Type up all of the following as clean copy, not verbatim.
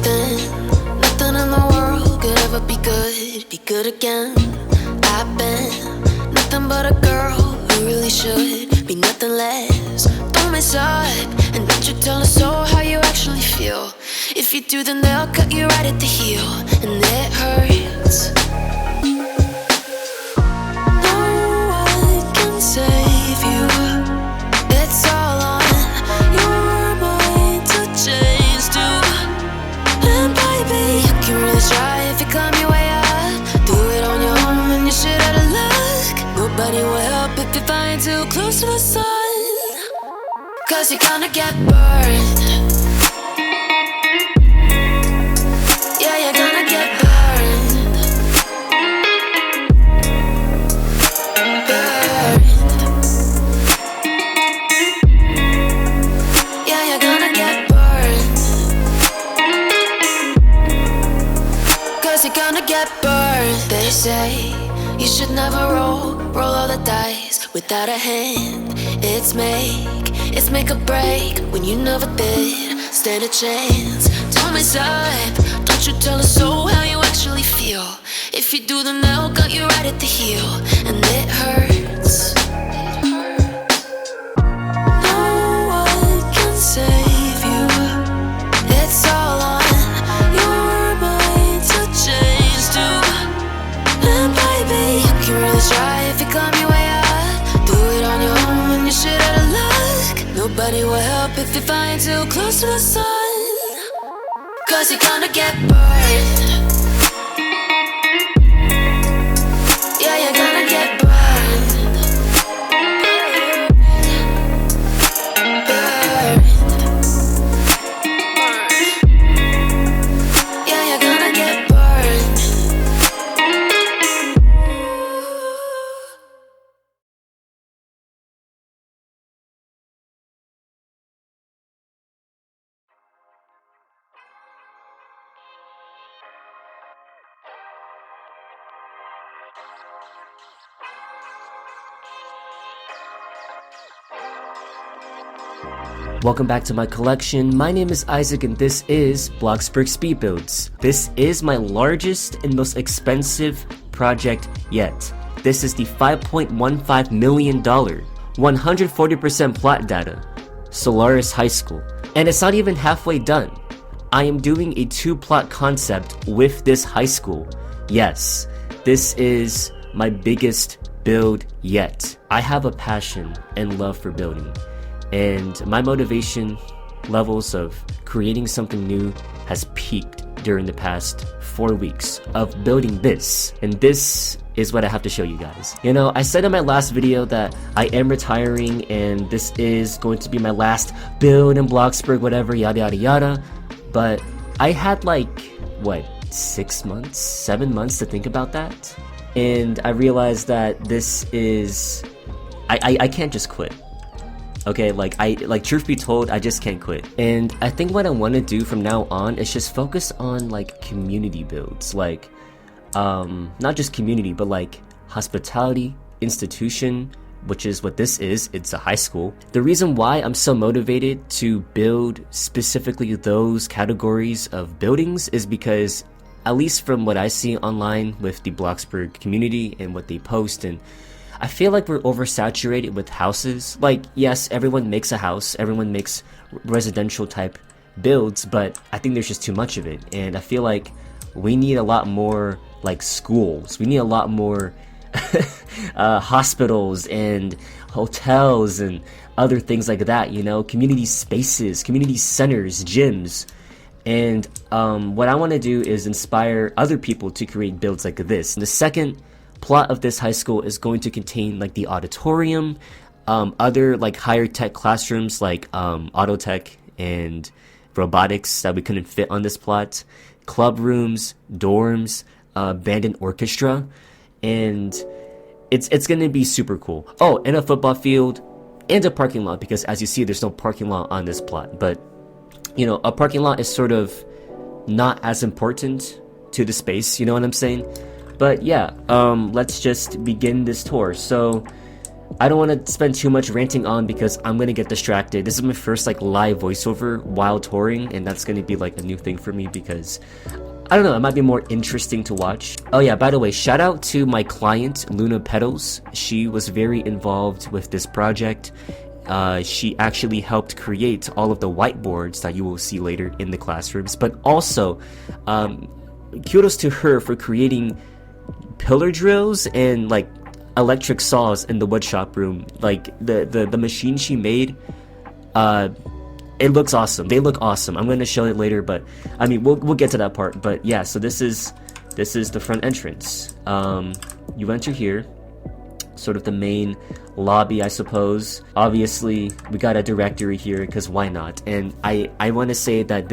Nothing in the world could ever be good again. I've been nothing but a girl who really should be nothing less. Don't mess up and don't you tell us so how you actually feel. If you do, then they'll cut you right at the heel, and it hurts. No one can save you. It's all on your mind to change too. And baby, you can really try if you climb your way up. Do it on your own and you shit out of luck. Nobody will help if you're flying too close to the sun. 'Cause you're gonna get burned. Yeah, you're gonna get burned. Burned. Yeah, you're gonna get burned. 'Cause you're gonna get burned. They say you should never roll all the dice without a hand. It's make or break when you never did stand a chance. Don't mess up, don't you tell us so how you actually feel. If you do, then they'll cut you right at the heel, and it hurts. No one can save you. It's all on your mind to change too. And baby, you can really try if you climb your way up. Do it on your own when you shit out of luck. Nobody will help if you're flying too close to the sun. 'Cause you're gonna get burned. Yeah, you're gonna get burned. Burned. Yeah, you're gonna get burned. Welcome back to my collection. My name is Isaac and this is bloxburg SpeedBuilds. This is my largest and most expensive project yet. This is the $5.15 million, 140% plot data, Solaris High School. And it's not even halfway done. I am doing a 2-plot concept with this high school. Yes, this is my biggest build yet. I have a passion and love for building. And my motivation levels of creating something new has peaked during the past 4 weeks of building this. And this is what I have to show you guys. You know, I said in my last video that I am retiring and this is going to be my last build in Bloxburg, whatever, yada yada yada. But I had like, what, 6 months, 7 months to think about that. And I realized that this is, I can't just quit. Okay, like truth be told, I just can't quit. And I think what I want to do from now on is just focus on like community builds, like not just community, but like hospitality, institution, which is what this is. It's a high school. The reason why I'm so motivated to build specifically those categories of buildings is because, at least from what I see online with the Bloxburg community and what they post, and I feel like we're oversaturated with houses. Like, yes, everyone makes a house, everyone makes residential type builds, but I think there's just too much of it. And I feel like we need a lot more like schools. We need a lot more hospitals and hotels and other things like that, you know, community spaces, community centers, gyms. And what I want to do is inspire other people to create builds like this. And the second plot of this high school is going to contain like the auditorium, other like higher tech classrooms like auto tech and robotics that we couldn't fit on this plot, club rooms, dorms, band and orchestra, and it's gonna be super cool. Oh, and a football field and a parking lot, because as you see, there's no parking lot on this plot. But you know, a parking lot is sort of not as important to the space, you know what I'm saying? But yeah, let's just begin this tour. So I don't want to spend too much ranting on because I'm gonna get distracted. This is my first like live voiceover while touring, and that's gonna be like a new thing for me because I don't know, it might be more interesting to watch. Oh yeah, by the way, shout out to my client Luna Petals. She was very involved with this project. She actually helped create all of the whiteboards that you will see later in the classrooms, but also kudos to her for creating pillar drills and like electric saws in the woodshop room. Like the machine she made, it looks awesome. They look awesome. I'm going to show it later, but I mean we'll get to that part. But yeah, so this is the front entrance. You enter here, sort of the main lobby, I suppose. Obviously we got a directory here because why not? And I want to say that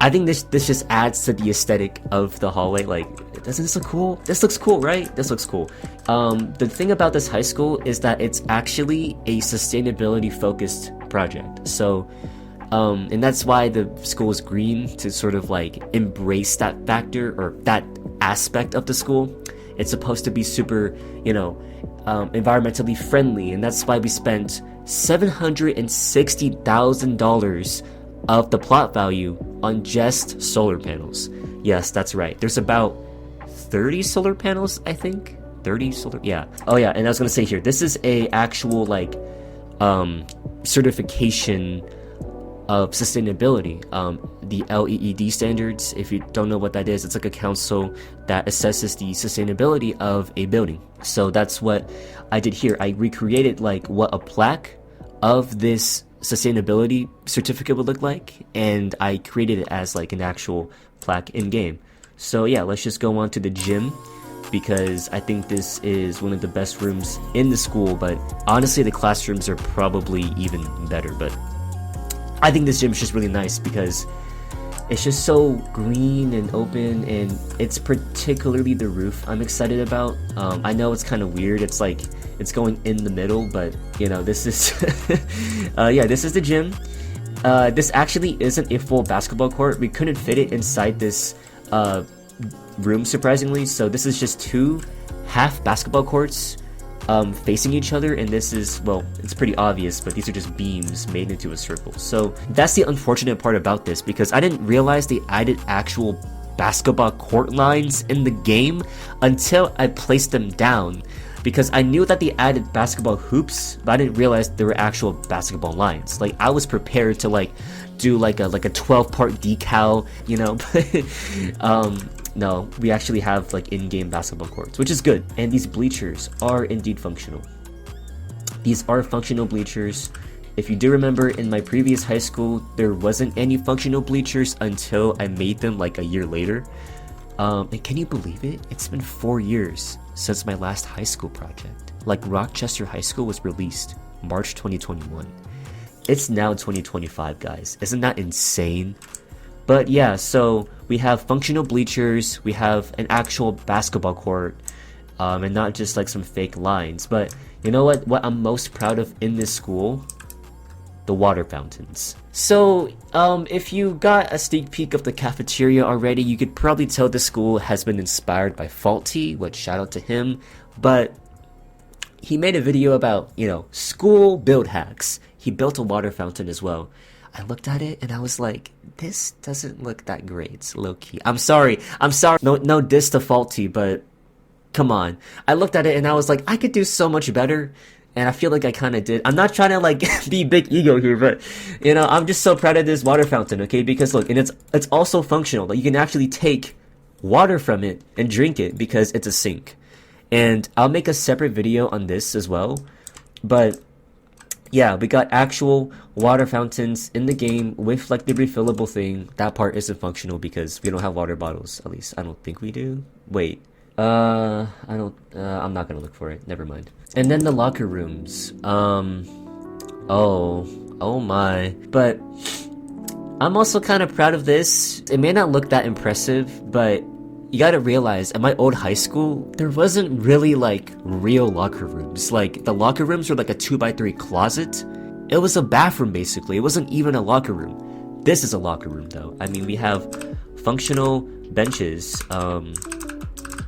I think this just adds to the aesthetic of the hallway. Like, doesn't this look cool? This looks cool, right? This looks cool. The thing about this high school is that it's actually a sustainability focused project. So, and that's why the school is green, to sort of like embrace that factor or that aspect of the school. It's supposed to be super, environmentally friendly, and that's why we spent $760,000 of the plot value on just solar panels. Yes, that's right. There's about 30 solar panels, I think. 30 solar, yeah. Oh yeah, and I was gonna say here, this is a actual like certification of sustainability. The LEED standards, if you don't know what that is, it's like a council that assesses the sustainability of a building. So that's what I did here. I recreated like what a plaque of this sustainability certificate would look like, and I created it as like an actual plaque in game. So yeah, let's just go on to the gym, because I think this is one of the best rooms in the school, but honestly the classrooms are probably even better. But I think this gym is just really nice because it's just so green and open, and it's particularly the roof I'm excited about. I know it's kind of weird, it's like it's going in the middle, but this is yeah, this is the gym. This actually isn't a full basketball court. We couldn't fit it inside this room, surprisingly, so this is just two half basketball courts facing each other, and this is, well, it's pretty obvious, but these are just beams made into a circle. So that's the unfortunate part about this, because I didn't realize they added actual basketball court lines in the game until I placed them down, because I knew that they added basketball hoops, but I didn't realize there were actual basketball lines. Like, I was prepared to like do like a 12-part decal, but no, we actually have like in-game basketball courts, which is good. And these bleachers are indeed functional. These are functional bleachers. If you do remember, in my previous high school, there wasn't any functional bleachers until I made them like a year later. And can you believe it? It's been 4 years since my last high school project. Like, Rochester High School was released March 2021. It's now 2025, guys. Isn't that insane? But yeah, so we have functional bleachers, we have an actual basketball court, and not just like some fake lines. But you know what I'm most proud of in this school? The water fountains. So if you got a sneak peek of the cafeteria already, you could probably tell the school has been inspired by Faulty, which shout out to him. But he made a video about, school build hacks. He built a water fountain as well. I looked at it and I was like, this doesn't look that great, low key. I'm sorry. No diss to Faulty, but come on. I looked at it and I was like, I could do so much better. And I feel like I kind of did. I'm not trying to like be big ego here, but I'm just so proud of this water fountain, okay? Because look, and it's also functional. Like, you can actually take water from it and drink it because it's a sink. And I'll make a separate video on this as well. But yeah, we got actual water fountains in the game with like the refillable thing. That part isn't functional because we don't have water bottles. At least I don't think we do. Wait. I'm not gonna look for it. Never mind. And then the locker rooms. Oh my. But I'm also kind of proud of this. It may not look that impressive, but you gotta realize, at my old high school, there wasn't really like real locker rooms. Like, the locker rooms were like a 2x3 closet. It was a bathroom basically. It wasn't even a locker room. This is a locker room though. I mean, we have functional benches.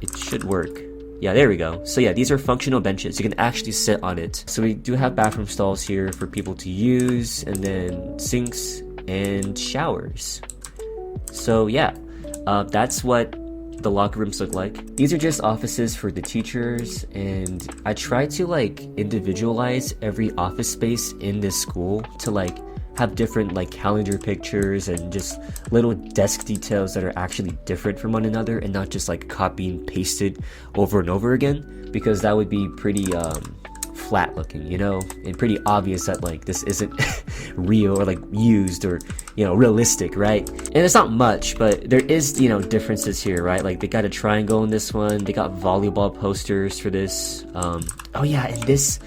It should work. Yeah, there we go. So yeah, these are functional benches. You can actually sit on it. So we do have bathroom stalls here for people to use, and then sinks and showers. So yeah, that's what the locker rooms look like. These are just offices for the teachers, and I try to like individualize every office space in this school to like have different like calendar pictures and just little desk details that are actually different from one another and not just like copy and pasted over and over again, because that would be pretty flat looking, you know, and pretty obvious that like this isn't real or like used or, you know, realistic, right? And it's not much, but there is, you know, differences here, right? Like they got a triangle in this one, they got volleyball posters for this. Oh yeah, and this,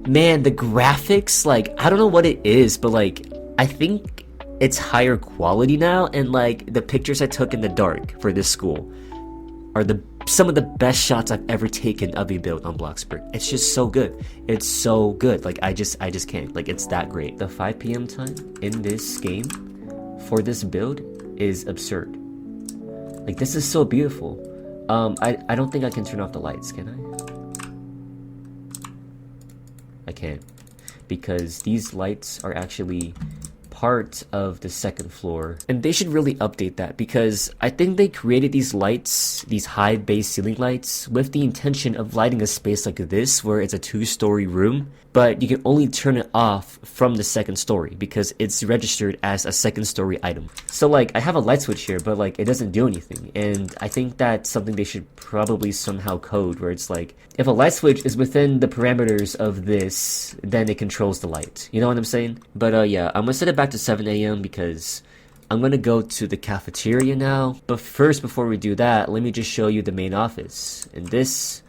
man, the graphics, like I don't know what it is, but like I think it's higher quality now, and like the pictures I took in the dark for this school are some of the best shots I've ever taken of a build on Bloxburg. It's just so good. It's so good. Like I just can't. Like it's that great. The 5 p.m. time in this game for this build is absurd. Like this is so beautiful. I don't think I can turn off the lights, can I can't, because these lights are actually part of the second floor, and they should really update that, because I think they created these lights, these high base ceiling lights, with the intention of lighting a space like this where it's a 2-story room, but you can only turn it off from the second story because it's registered as a second story item. So like I have a light switch here, but like it doesn't do anything, and I think that's something they should probably somehow code, where it's like if a light switch is within the parameters of this, then it controls the light, you know what I'm saying? But yeah, I'm gonna set it back to 7 a.m. because I'm gonna go to the cafeteria now. But first, before we do that, let me just show you the main office, and this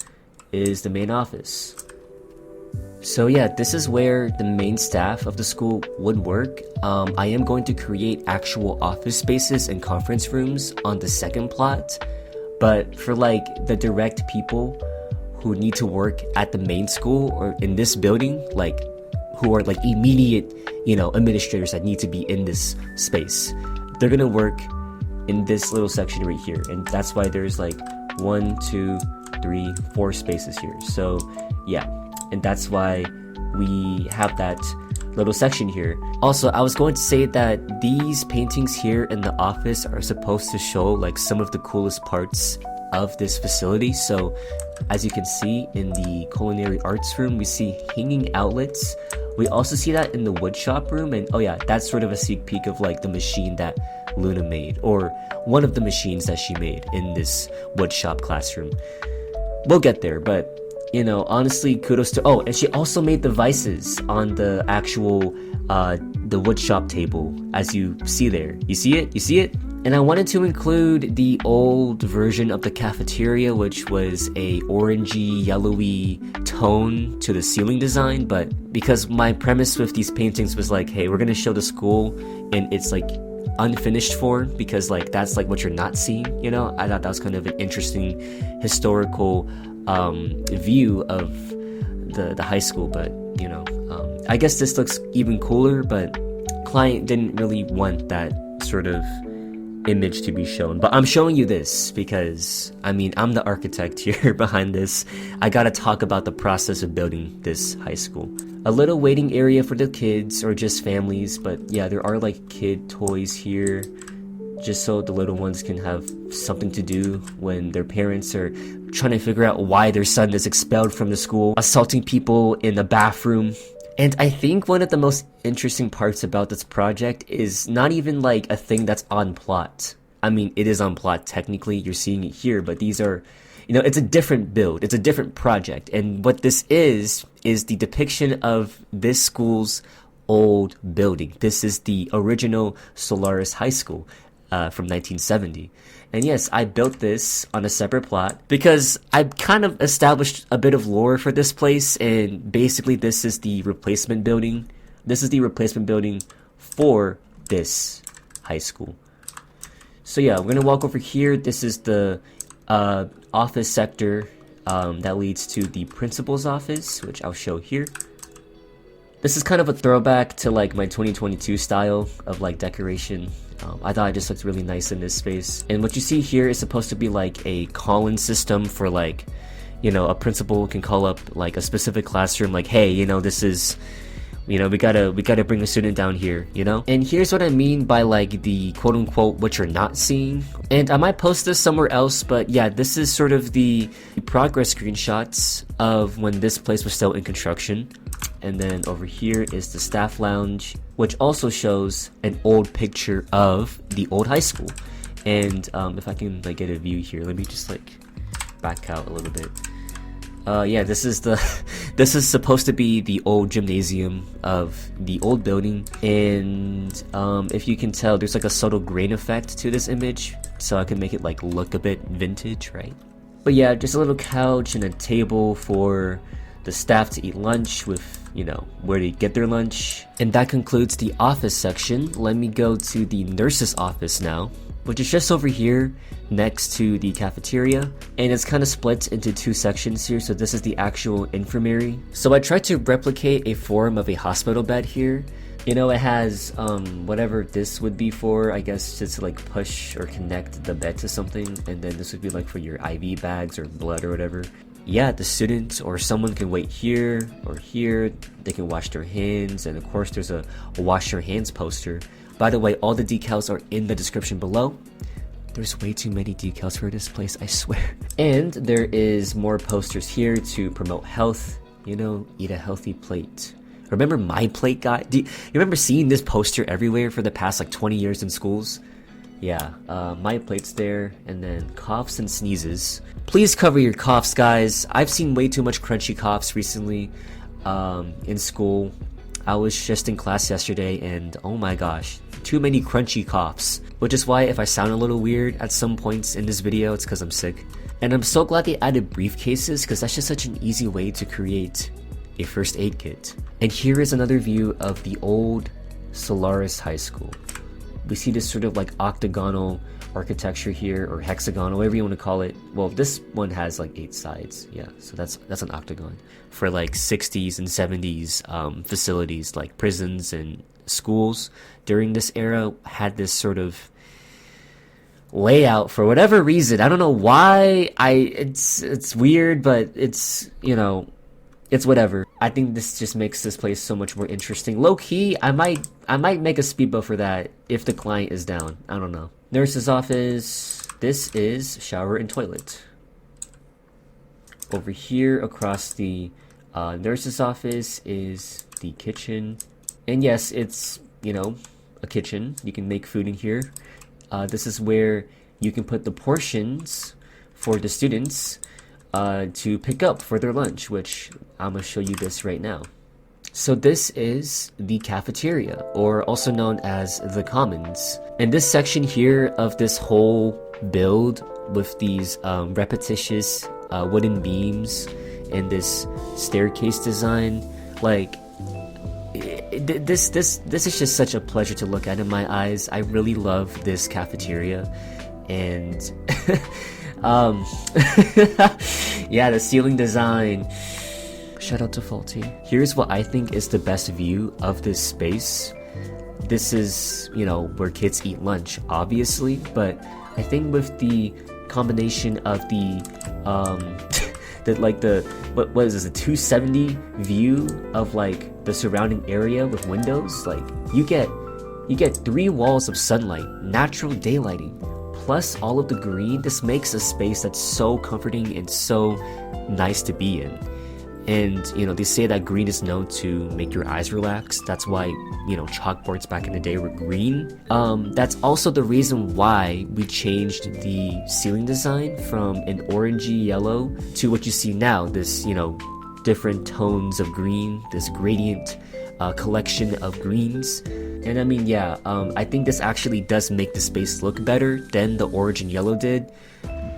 is the main office. So yeah, this is where the main staff of the school would work. I am going to create actual office spaces and conference rooms on the second plot, but for like the direct people who need to work at the main school or in this building, like who are like immediate, you know, administrators that need to be in this space, they're gonna work in this little section right here, and that's why there's like 1, 2, 3, 4 spaces here. So yeah, and that's why we have that little section here. Also, I was going to say that these paintings here in the office are supposed to show like some of the coolest parts of this facility. So as you can see in the Culinary Arts room, we see hanging outlets. We also see that in the Woodshop room, and oh yeah, that's sort of a sneak peek of like the machine that Luna made, or one of the machines that she made in this Woodshop classroom. We'll get there, but you know, honestly, kudos to, oh, and she also made the vices on the actual the woodshop table, as you see there. You see it? You see it? And I wanted to include the old version of the cafeteria, which was a orangey, yellowy tone to the ceiling design, but because my premise with these paintings was like, hey, we're gonna show the school in its like unfinished form, because like that's like what you're not seeing, you know? I thought that was kind of an interesting historical view of the high school, but you know, I guess this looks even cooler, but client didn't really want that sort of image to be shown. But I'm showing you this because I mean, I'm the architect here behind this. I gotta talk about the process of building this high school. A little waiting area for the kids or just families, but yeah, there are like kid toys here, just so the little ones can have something to do when their parents are trying to figure out why their son is expelled from the school, assaulting people in the bathroom. And I think one of the most interesting parts about this project is not even like a thing that's on plot. I mean, it is on plot technically, you're seeing it here, but these are, you know, it's a different build, it's a different project. And what this is the depiction of this school's old building. This is the original Solaris High School from 1970. And yes, I built this on a separate plot because I've kind of established a bit of lore for this place, and basically this is the replacement building. This is the replacement building for this high school. So yeah, we're gonna walk over here. This is the office sector that leads to the principal's office, which I'll show here. This is kind of a throwback to like my 2022 style of like decoration. I thought it just looked really nice in this space. And what you see here is supposed to be like a call-in system for like, you know, a principal can call up like a specific classroom, like, hey, you know, this is, you know, we gotta bring a student down here, you know? And here's what I mean by like the quote unquote what you're not seeing. And I might post this somewhere else, but yeah, this is sort of the progress screenshots of when this place was still in construction. And then over here is the staff lounge, which also shows an old picture of the old high school. And if I can like get a view here, let me just like back out a little bit. Yeah, this is supposed to be the old gymnasium of the old building, and if you can tell, there's like a subtle grain effect to this image, so I can make it like look a bit vintage, right? But yeah, just a little couch and a table for the staff to eat lunch with, you know, where they get their lunch. And that concludes the office section. Let me go to the nurse's office now, which is just over here next to the cafeteria, and it's kind of split into two sections here. So this is the actual infirmary. So I tried to replicate a form of a hospital bed here. You know, it has whatever this would be for, I guess, just to like push or connect the bed to something, and then this would be like for your IV bags or blood or whatever. Yeah, the student or someone can wait here or here. They can wash their hands, and of course there's a wash your hands poster. By the way, all the decals are in the description below. There's way too many decals for this place, I swear. And there is more posters here to promote health. You know, eat a healthy plate. Remember My Plate guy? You remember seeing this poster everywhere for the past like 20 years in schools? Yeah, My Plate's there. And then coughs and sneezes. Please cover your coughs, guys. I've seen way too much crunchy coughs recently in school. I was just in class yesterday, and oh my gosh, too many crunchy coughs. Which is why if I sound a little weird at some points in this video, it's because I'm sick. And I'm so glad they added briefcases, because that's just such an easy way to create a first aid kit. And here is another view of the old Solaris High School. We see this sort of like octagonal architecture here, or hexagonal, whatever you want to call it. Well, this one has like 8 sides. Yeah, so that's an octagon for like 60s and 70s facilities like prisons and schools during this era had this sort of layout for whatever reason. I don't know why. It's weird, but it's, you know, it's whatever. I think this just makes this place so much more interesting. Low key, I might make a speedboat for that if the client is down. I don't know. Nurse's office. This is shower and toilet. Over here across the nurse's office is the kitchen. And yes, it's, you know, a kitchen. You can make food in here. This is where you can put the portions for the students to pick up for their lunch, which I'm gonna show you this right now. So this is the cafeteria, or also known as the commons. And this section here of this whole build with these repetitious wooden beams and this staircase design, like this is just such a pleasure to look at in my eyes. I really love this cafeteria, and yeah, the ceiling design. Shout out to Faulty. Here's what I think is the best view of this space. This is, you know, where kids eat lunch, obviously, but I think with the combination of the what is this, a 270 view of like the surrounding area with windows, like you get 3 walls of sunlight, natural daylighting, plus all of the green. This makes a space that's so comforting and so nice to be in. And, you know, they say that green is known to make your eyes relax. That's why, you know, chalkboards back in the day were green. That's also the reason why we changed the ceiling design from an orangey yellow to what you see now, this, you know, different tones of green, this gradient collection of greens. And I mean, yeah, I think this actually does make the space look better than the orange and yellow did.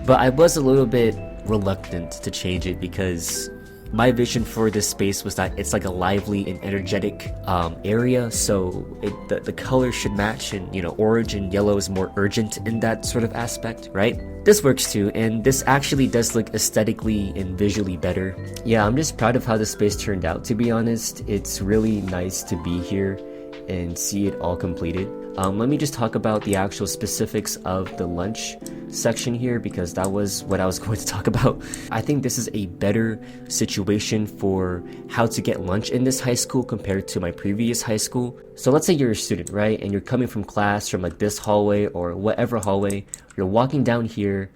But I was a little bit reluctant to change it because my vision for this space was that it's like a lively and energetic area, so the color should match, and, you know, orange and yellow is more urgent in that sort of aspect, right? This works too, and this actually does look aesthetically and visually better. Yeah, I'm just proud of how the space turned out, to be honest. It's really nice to be here and see it all completed. Let me just talk about the actual specifics of the lunch section here, because that was what I was going to talk about. I think this is a better situation for how to get lunch in this high school compared to my previous high school. So let's say you're a student, right? And you're coming from class from like this hallway or whatever hallway. You're walking down here,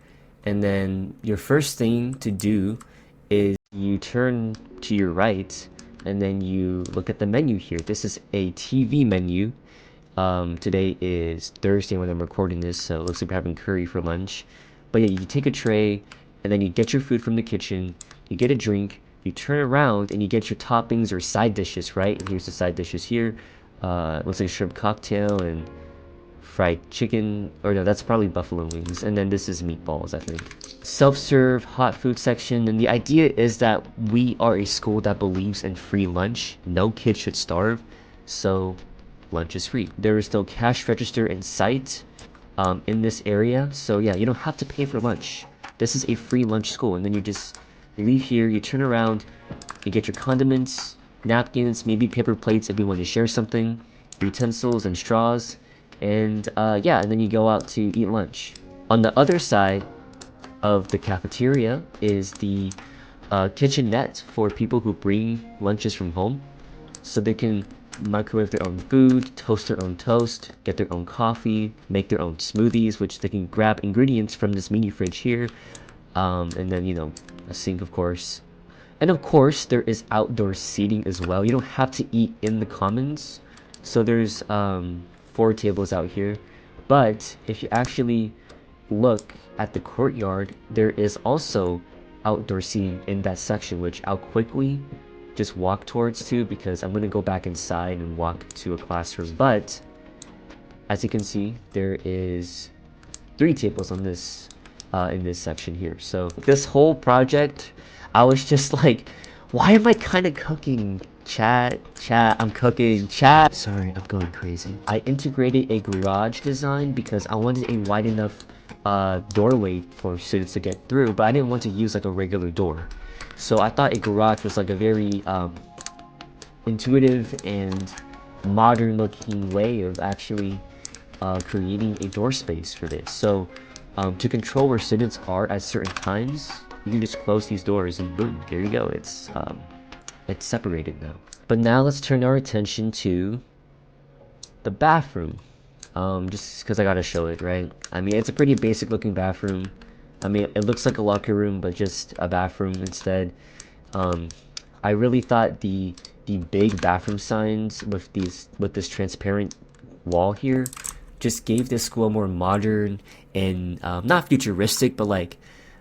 and then your first thing to do is you turn to your right, and then you look at the menu here. This is a TV menu. Today is Thursday when I'm recording this, so it looks like we're having curry for lunch. But yeah, you take a tray, and then you get your food from the kitchen, you get a drink, you turn around, and you get your toppings or side dishes, right? And here's the side dishes here. Looks like shrimp cocktail and fried chicken, or no, that's probably buffalo wings. And then this is meatballs, I think. Self-serve hot food section, and the idea is that we are a school that believes in free lunch. No kid should starve, so lunch is free. There is no cash register in sight in this area, so yeah, you don't have to pay for lunch. This is a free lunch school, and then you just leave here, you turn around, you get your condiments, napkins, maybe paper plates if you want to share something, utensils and straws, and yeah, and then you go out to eat lunch. On the other side of the cafeteria is the kitchenette for people who bring lunches from home, so they can microwave their own food, toast their own toast, get their own coffee, make their own smoothies, which they can grab ingredients from this mini fridge here, and then, you know, a sink, of course. And of course, there is outdoor seating as well. You don't have to eat in the commons, so there's 4 tables out here. But if you actually look at the courtyard, there is also outdoor seating in that section, which I'll quickly just walk towards too, because I'm gonna go back inside and walk to a classroom. But as you can see, there is 3 tables on this in this section here. So this whole project, I was just like, why am I kind of cooking? Chat, I'm cooking. Chat, sorry, I'm going crazy. I integrated a garage design because I wanted a wide enough doorway for students to get through, but I didn't want to use like a regular door. So I thought a garage was like a very intuitive and modern looking way of actually creating a door space for this. So to control where students are at certain times, you can just close these doors and boom, there you go. It's separated now. But now let's turn our attention to the bathroom. Just because I gotta show it, right? I mean, it's a pretty basic looking bathroom. I mean, it looks like a locker room, but just a bathroom instead. I really thought the big bathroom signs with this transparent wall here just gave this school a more modern and not futuristic, but like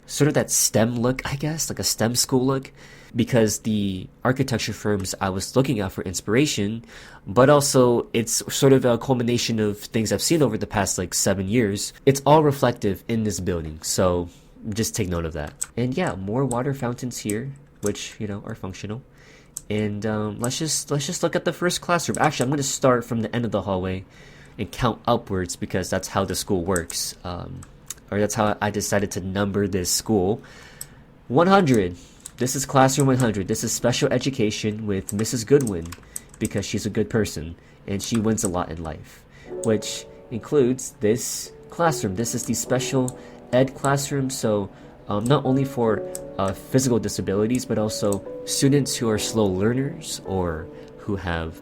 sort of that STEM look, I guess, like a STEM school look, because the architecture firms I was looking at for inspiration, but also it's sort of a culmination of things I've seen over the past like 7 years. It's all reflective in this building, so just take note of that. And yeah, more water fountains here, which, you know, are functional. And let's just look at the first classroom. Actually, I'm going to start from the end of the hallway and count upwards, because that's how the school works. Or that's how I decided to number this school. 100. This is classroom 100. This is special education with Mrs. Goodwin, because she's a good person and she wins a lot in life, which includes this classroom. This is the special ed classroom, so not only for physical disabilities, but also students who are slow learners or who have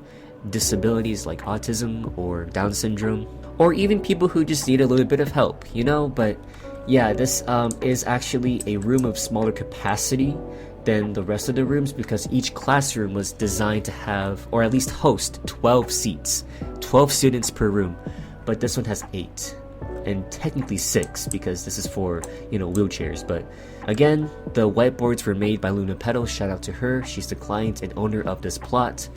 disabilities like autism or Down syndrome, or even people who just need a little bit of help, you know. But yeah, this is actually a room of smaller capacity than the rest of the rooms, because each classroom was designed to have, or at least host, 12 seats, 12 students per room. But this one has 8, and technically 6, because this is for, you know, wheelchairs. But again, the whiteboards were made by Luna Petal. Shout out to her. She's the client and owner of this plot.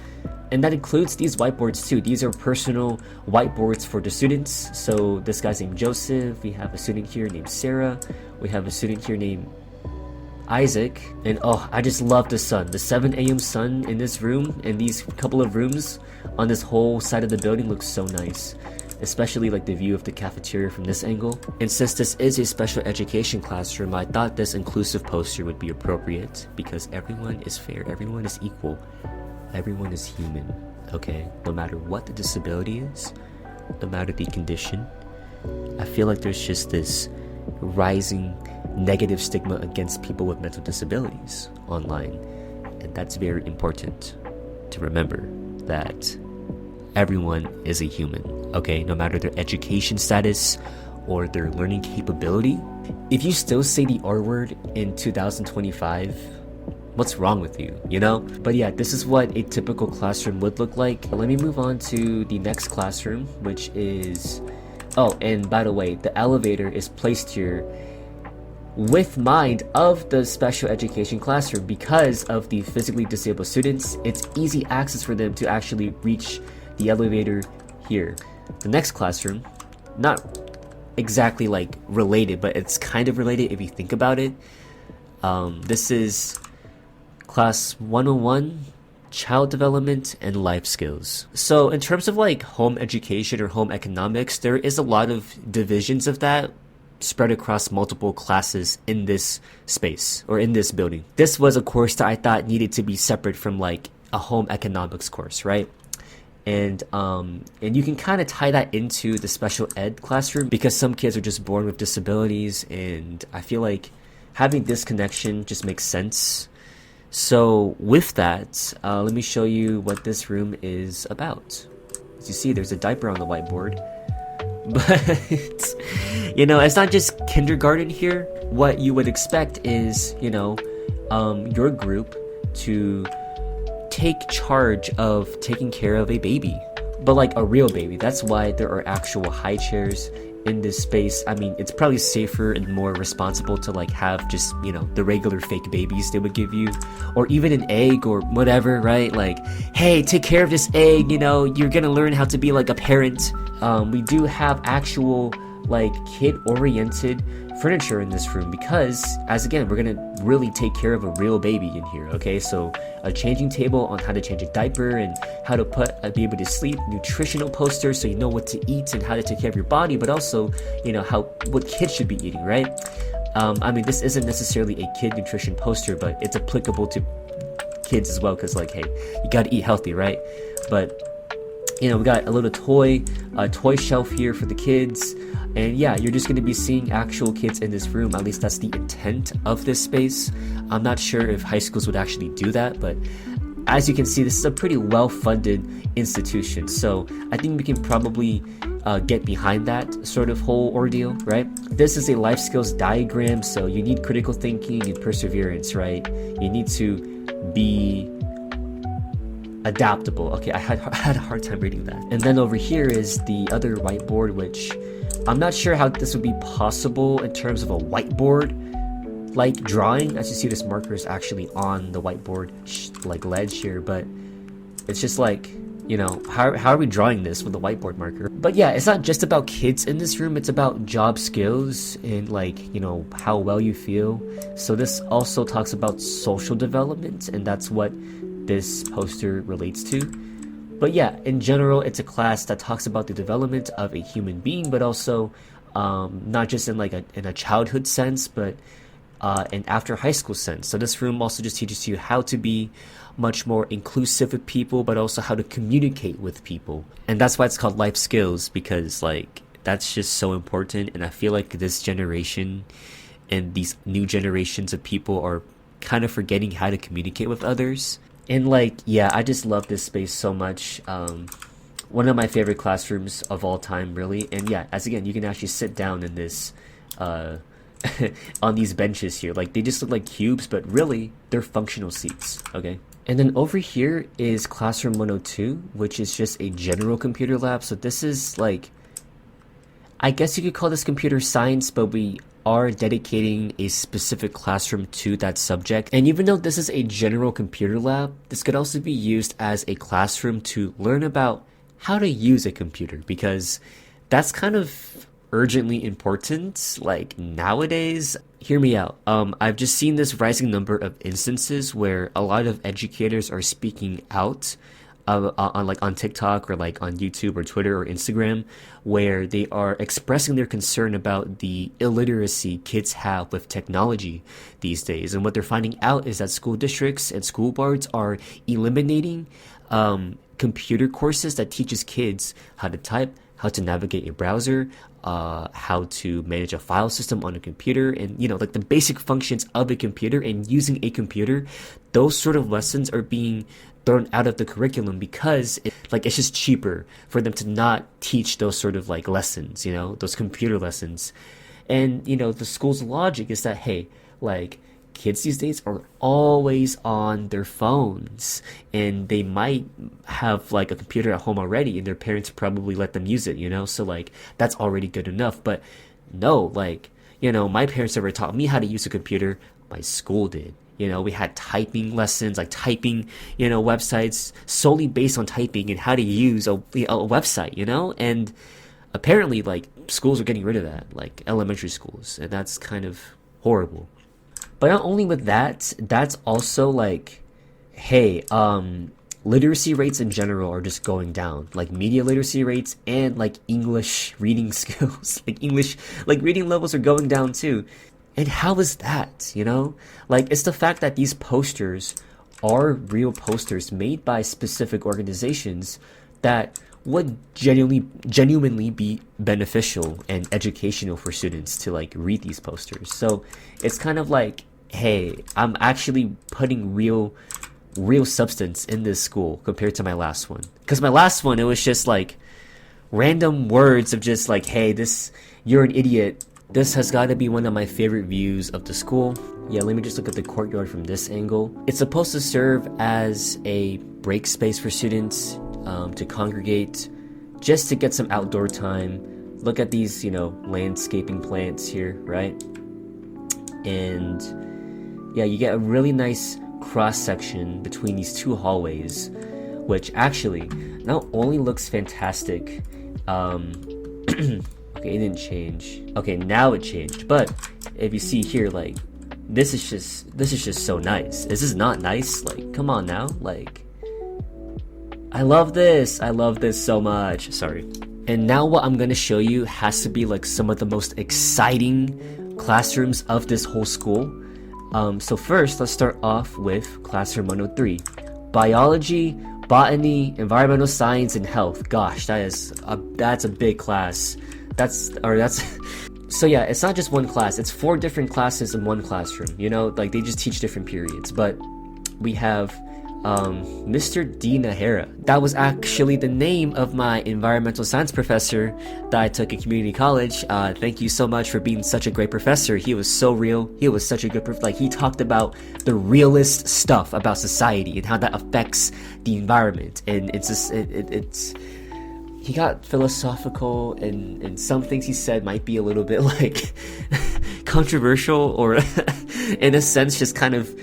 And that includes these whiteboards too. These are personal whiteboards for the students. So this guy's named Joseph. We have a student here named Sarah. We have a student here named Isaac. And oh, I just love the sun. The 7 a.m. sun in this room and these couple of rooms on this whole side of the building looks so nice. Especially like the view of the cafeteria from this angle. And since this is a special education classroom, I thought this inclusive poster would be appropriate, because everyone is fair, everyone is equal, everyone is human, okay? No matter what the disability is, no matter the condition. I feel like there's just this rising negative stigma against people with mental disabilities online. And that's very important to remember, that everyone is a human, okay? No matter their education status or their learning capability. If you still say the R word in 2025, what's wrong with you, you know? But yeah, this is what a typical classroom would look like. Let me move on to the next classroom, which is... Oh, and by the way, the elevator is placed here with mind of the special education classroom. Because of the physically disabled students, it's easy access for them to actually reach the elevator here. The next classroom, not exactly like related, but it's kind of related if you think about it. This is class 101, child development and life skills. So in terms of like home education or home economics, there is a lot of divisions of that spread across multiple classes in this space or in this building. This was a course that I thought needed to be separate from like a home economics course, right? And you can kind of tie that into the special ed classroom, because some kids are just born with disabilities, and I feel like having this connection just makes sense. So with that, let me show you what this room is about. As you see, there's a diaper on the whiteboard. But, you know, it's not just kindergarten here. What you would expect is, you know, your group to take charge of taking care of a baby. But like a real baby. That's why there are actual high chairs in this space. I mean, it's probably safer and more responsible to like have just, you know, the regular fake babies they would give you, or even an egg or whatever, right? Like, hey, take care of this egg, you know, you're gonna learn how to be like a parent. We do have actual like kid-oriented furniture in this room, because as again, we're gonna really take care of a real baby in here. Okay, so a changing table on how to change a diaper and how to put a baby to sleep, nutritional posters so you know what to eat and how to take care of your body, but also, you know, what kids should be eating, right? I mean, this isn't necessarily a kid nutrition poster, but it's applicable to kids as well, because like, hey, you gotta eat healthy, right? But you know, we got a little toy shelf here for the kids. And yeah, you're just going to be seeing actual kids in this room. At least that's the intent of this space. I'm not sure if high schools would actually do that, but as you can see, this is a pretty well-funded institution. So I think we can probably get behind that sort of whole ordeal, right? This is a life skills diagram. So you need critical thinking and perseverance, right? You need to be adaptable. Okay, I had a hard time reading that. And then over here is the other whiteboard, which I'm not sure how this would be possible in terms of a whiteboard like drawing. As you see, this marker is actually on the whiteboard like ledge here, but it's just like, you know, how are we drawing this with a whiteboard marker? But yeah, it's not just about kids in this room, it's about job skills and like, you know, how well you feel. So this also talks about social development, and that's what this poster relates to. But yeah, in general, it's a class that talks about the development of a human being, but also not just in like in a childhood sense, but an after high school sense. So this room also just teaches you how to be much more inclusive with people, but also how to communicate with people. And that's why it's called life skills, because like that's just so important. And I feel like this generation and these new generations of people are kind of forgetting how to communicate with others. And like, yeah, I just love this space so much. One of my favorite classrooms of all time, really. And yeah, as again, you can actually sit down in this on these benches here. Like, they just look like cubes, but really they're functional seats. Okay, and then over here is classroom 102, which is just a general computer lab. So this is like, I guess you could call this computer science, but we are dedicating a specific classroom to that subject. And even though this is a general computer lab, this could also be used as a classroom to learn about how to use a computer, because that's kind of urgently important like nowadays. Hear me out. I've just seen this rising number of instances where a lot of educators are speaking out on TikTok or like on YouTube or Twitter or Instagram, where they are expressing their concern about the illiteracy kids have with technology these days. And what they're finding out is that school districts and school boards are eliminating computer courses that teaches kids how to type, how to navigate your browser, how to manage a file system on a computer, and like the basic functions of a computer and using a computer. Those sort of lessons are being thrown out of the curriculum because it's just cheaper for them to not teach those sort of like lessons, those computer lessons. And the school's logic is that, hey, like, kids these days are always on their phones, and they might have like a computer at home already, and their parents probably let them use it, so like that's already good enough. But no, like, my parents never taught me how to use a computer. My school did. We had typing lessons, like typing, websites solely based on typing and how to use a website, and apparently like schools are getting rid of that, like elementary schools, and that's kind of horrible. But not only with that, that's also like, hey, literacy rates in general are just going down. Like media literacy rates and like English reading skills, like English, like reading levels are going down too. And how is that, Like, it's the fact that these posters are real posters made by specific organizations that would genuinely be beneficial and educational for students to like read these posters. So it's kind of like, hey, I'm actually putting real substance in this school compared to my last one. Because my last one, it was just like random words of just like, hey, you're an idiot. This has got to be one of my favorite views of the school. Yeah, let me just look at the courtyard from this angle. It's supposed to serve as a break space for students to congregate, just to get some outdoor time. Look at these, landscaping plants here, right? And yeah, you get a really nice cross section between these two hallways, which actually not only looks fantastic. Okay, it didn't change. Okay, now it changed. But if you see here, like, this is just so nice. Is this not nice? Like, come on now. Like, I love this so much. Sorry. And now what I'm gonna show you has to be like some of the most exciting classrooms of this whole school. So first, let's start off with classroom 103. Biology, botany, environmental science, and health. Gosh, that's a big class. So yeah, it's not just one class. It's 4 different classes in one classroom. Like they just teach different periods. But we have Mr. D. Nahara. That was actually the name of my environmental science professor that I took at community college. Thank you so much for being such a great professor. He was so real. He was such a good he talked about the realest stuff about society and how that affects the environment. And it's just he got philosophical, and some things he said might be a little bit like controversial, or in a sense just kind of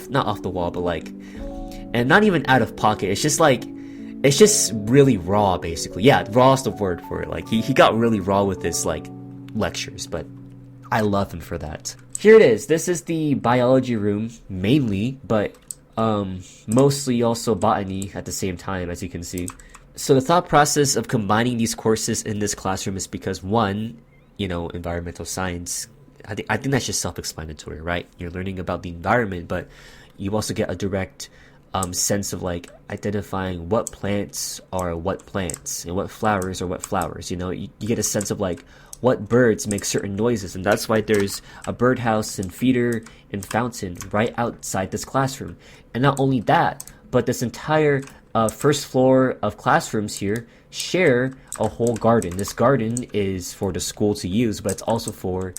not off the wall, but like, and not even out of pocket. It's just really raw, basically. Yeah, raw is the word for it. Like he got really raw with his like lectures, but I love him for that. Here it is. This is the biology room mainly, but mostly also botany at the same time, as you can see. So the thought process of combining these courses in this classroom is because, one, environmental science, I think that's just self-explanatory, right? You're learning about the environment, but you also get a direct sense of like identifying what plants are what plants and what flowers are what flowers. You get a sense of like what birds make certain noises, and that's why there's a birdhouse and feeder and fountain right outside this classroom. And not only that, but this entire first floor of classrooms here share a whole garden. This garden is for the school to use, but it's also for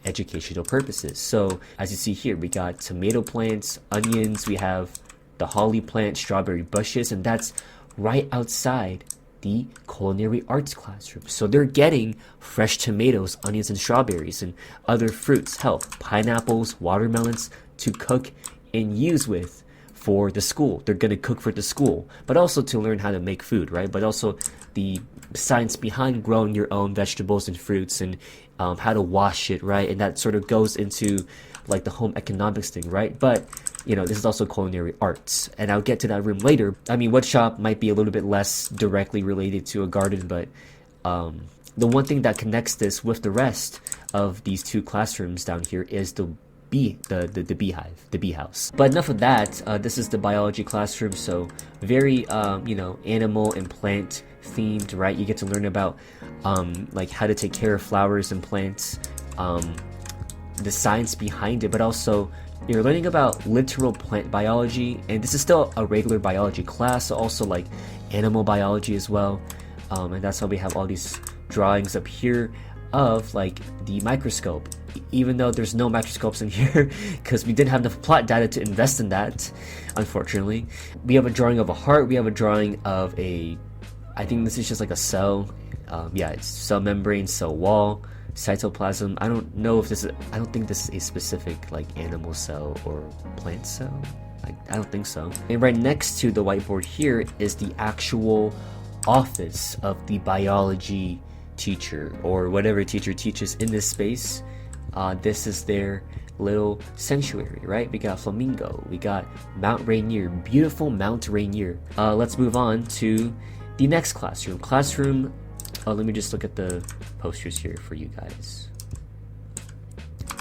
educational purposes. So as you see here, we got tomato plants, onions, we have the holly plant, strawberry bushes, and that's right outside the Culinary Arts classroom. So they're getting fresh tomatoes, onions, and strawberries, and other fruits, pineapples, watermelons to cook and use with for the school. They're going to cook for the school, but also to learn how to make food, right? But also the science behind growing your own vegetables and fruits, and how to wash it, right? And that sort of goes into like the home economics thing, right? But this is also culinary arts, and I'll get to that room later. I mean, Woodshop might be a little bit less directly related to a garden, but the one thing that connects this with the rest of these 2 classrooms down here is the beehive, the bee house. But enough of that. This is the biology classroom, so very animal and plant themed, right? You get to learn about like how to take care of flowers and plants, the science behind it, but also you're learning about literal plant biology, and this is still a regular biology class, so also like animal biology as well. And that's why we have all these drawings up here of like the microscope, even though there's no microscopes in here because we didn't have enough plot data to invest in that, unfortunately. We have a drawing of a heart, we have a drawing of I think this is just like a cell. Yeah, it's cell membrane, cell wall, cytoplasm. I don't know if I don't think this is a specific like animal cell or plant cell. I don't think so. And right next to the whiteboard here is the actual office of the biology teacher, or whatever teacher teaches in this space. This is their little sanctuary, right? We got flamingo, we got Mount Rainier, beautiful Mount Rainier. Let's move on to the next classroom. Let me just look at the posters here for you guys.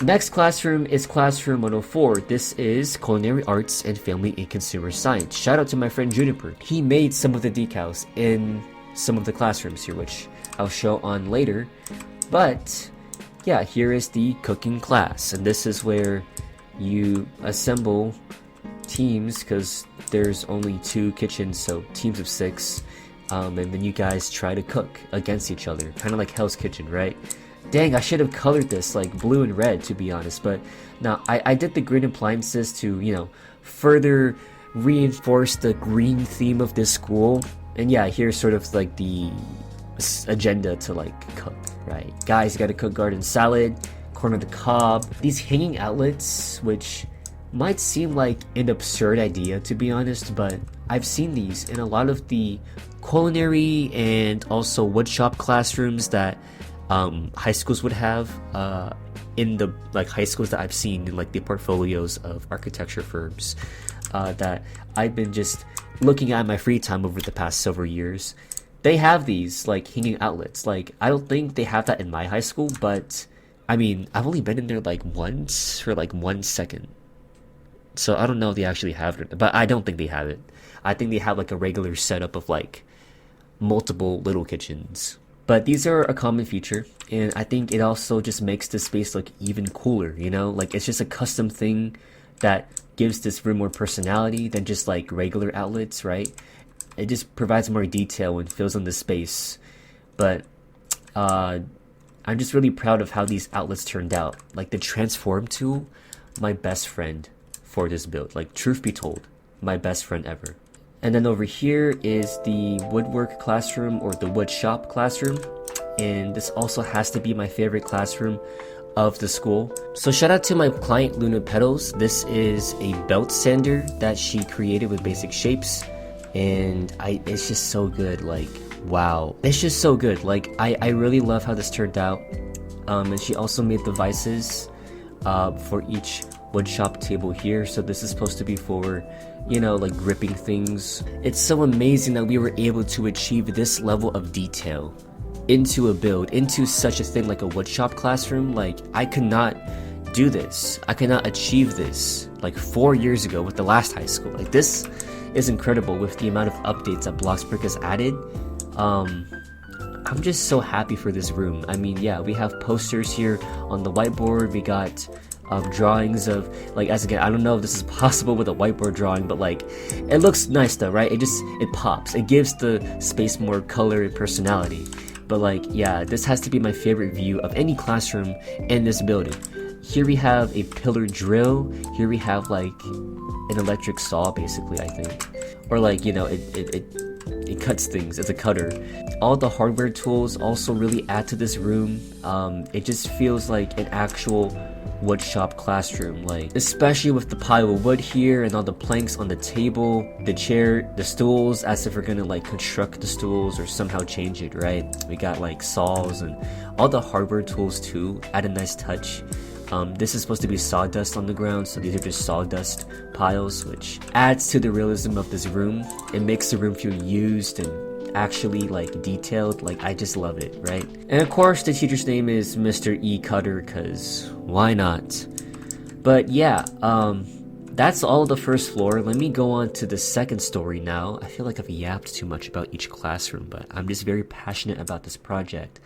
Next classroom is classroom 104. This is Culinary Arts and Family and Consumer Science. Shout out to my friend Juniper. He made some of the decals in some of the classrooms here, which I'll show on later. But yeah, here is the cooking class, and this is where you assemble teams, because there's only 2 kitchens, so teams of 6, and then you guys try to cook against each other, kind of like Hell's Kitchen, right? Dang, I should have colored this like blue and red, to be honest, but now I did the green appliances to, you know, further reinforce the green theme of this school. And yeah, here's sort of like the agenda to like cook, right? Guys, you gotta cook garden salad, corn on the cob. These hanging outlets, which might seem like an absurd idea, to be honest, but I've seen these in a lot of the culinary and also woodshop classrooms that high schools would have, in the like high schools that I've seen in like the portfolios of architecture firms that I've been just looking at in my free time over the past several years. They have these like hanging outlets. Like, I don't think they have that in my high school, but I mean, I've only been in there like once for like 1 second, so I don't know if they actually have it, but I don't think they have it. I think they have like a regular setup of like multiple little kitchens. But these are a common feature, and I think it also just makes the space look even cooler, you know? Like, it's just a custom thing that gives this room more personality than just like regular outlets, right? It just provides more detail and fills in the space. But I'm just really proud of how these outlets turned out. Like the transform tool, my best friend for this build. Like, truth be told, my best friend ever. And then over here is the woodwork classroom, or the wood shop classroom. And this also has to be my favorite classroom of the school. So shout out to my client Luna Petals. This is a belt sander that she created with basic shapes. And it's just so good. Like, wow. It's just so good. Like, I really love how this turned out. And she also made the vices for each woodshop table here. So this is supposed to be for, you know, like gripping things. It's so amazing that we were able to achieve this level of detail into a build, into such a thing like a woodshop classroom. Like, I could not do this. I could not achieve this like 4 years ago with the last high school. Like, this is incredible with the amount of updates that bloxburg has added. I'm just so happy for this room. I mean, yeah, we have posters here on the whiteboard. We got drawings of, like, as again, I don't know if this is possible with a whiteboard drawing, but like, it looks nice though, right? It pops. It gives the space more color and personality. But like, yeah, this has to be my favorite view of any classroom in this building. Here we have a pillar drill. Here we have like an electric saw, basically, I think, or like, you know, it cuts things. It's a cutter. All the hardware tools also really add to this room. It just feels like an actual woodshop classroom, like, especially with the pile of wood here and all the planks on the table, the chair, the stools, as if we're gonna like construct the stools or somehow change it, right? We got like saws and all the hardware tools too add a nice touch. This is supposed to be sawdust on the ground, so these are just sawdust piles, which adds to the realism of this room. It makes the room feel used and actually like detailed. Like, I just love it, right? And of course the teacher's name is Mr. E. Cutter, cause why not? But yeah, that's all of the first floor. Let me go on to the second story now. I feel like I've yapped too much about each classroom, but I'm just very passionate about this project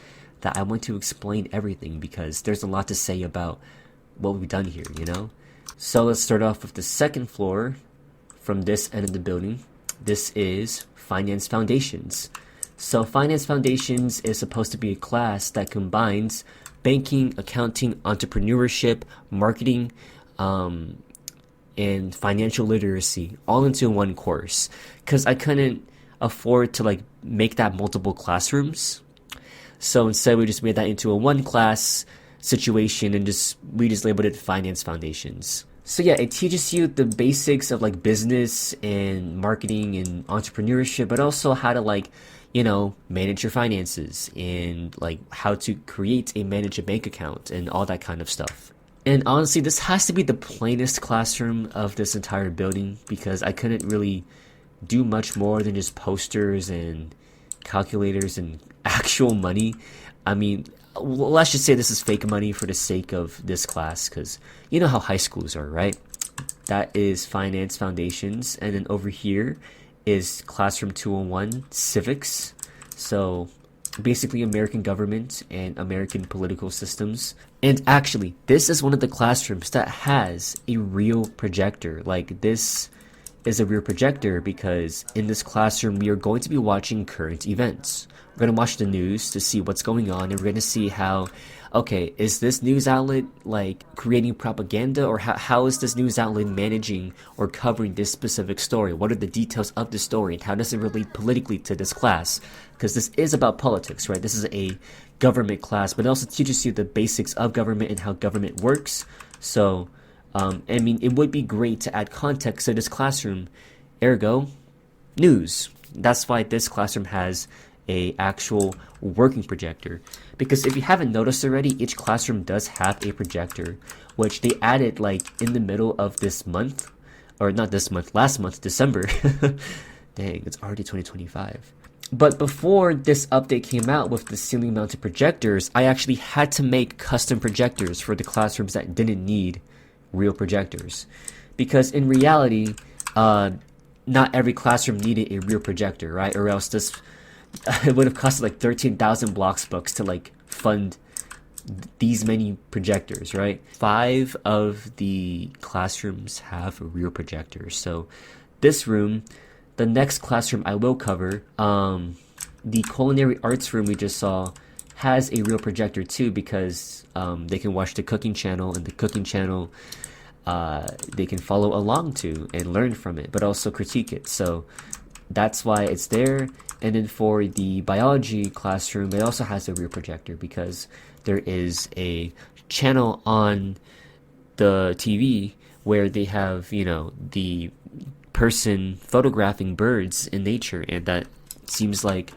that I want to explain everything because there's a lot to say about what we've done here, you know? So let's start off with the second floor from this end of the building. This is Finance Foundations. So Finance Foundations is supposed to be a class that combines banking, accounting, entrepreneurship, marketing, and financial literacy all into one course because I couldn't afford to like make that multiple classrooms. So instead we just made that into a one class situation and we just labeled it Finance Foundations. So yeah, it teaches you the basics of like business and marketing and entrepreneurship, but also how to like, you know, manage your finances and like how to create and manage a bank account and all that kind of stuff. And honestly, this has to be the plainest classroom of this entire building because I couldn't really do much more than just posters and calculators and actual money. I mean, let's just say this is fake money for the sake of this class because you know how high schools are, right? That is Finance Foundations. And then over here is Classroom 201, Civics. So basically American government and American political systems. And actually, this is one of the classrooms that has a real projector. Like this is a real projector because in this classroom we are going to be watching current events. We're going to watch the news to see what's going on, and we're going to see how, okay, is this news outlet like creating propaganda, or how is this news outlet managing or covering this specific story? What are the details of the story, and how does it relate politically to this class? Because this is about politics, right? This is a government class, but it also teaches you the basics of government and how government works. So, I mean, it would be great to add context to this classroom, ergo, news. That's why this classroom has a actual working projector, because if you haven't noticed already, each classroom does have a projector, which they added like in the middle of this month, or not this month, last month, December. Dang, it's already 2025. But before this update came out with the ceiling mounted projectors, I actually had to make custom projectors for the classrooms that didn't need real projectors, because in reality, not every classroom needed a real projector, right? Or else this it would have costed like 13,000 bloxburgs to like fund these many projectors, right? 5 of the classrooms have real projectors. So this room, the next classroom I will cover, the Culinary Arts room we just saw, has a real projector too, because they can watch the cooking channel, and the cooking channel they can follow along to and learn from it, but also critique it. So that's why it's there. And then for the biology classroom, it also has a rear projector because there is a channel on the TV where they have, you know, the person photographing birds in nature, and that seems like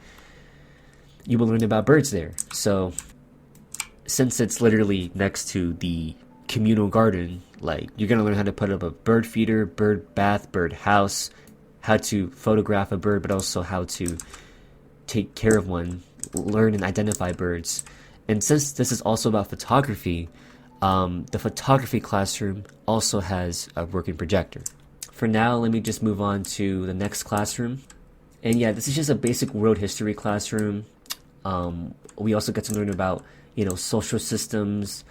you will learn about birds there. So since it's literally next to the communal garden, like you're gonna learn how to put up a bird feeder, bird bath, bird house, how to photograph a bird, but also how to take care of one, learn and identify birds. And since this is also about photography, the photography classroom also has a working projector. For now, let me just move on to the next classroom. And yeah, this is just a basic world history classroom. We also get to learn about, you know, social systems,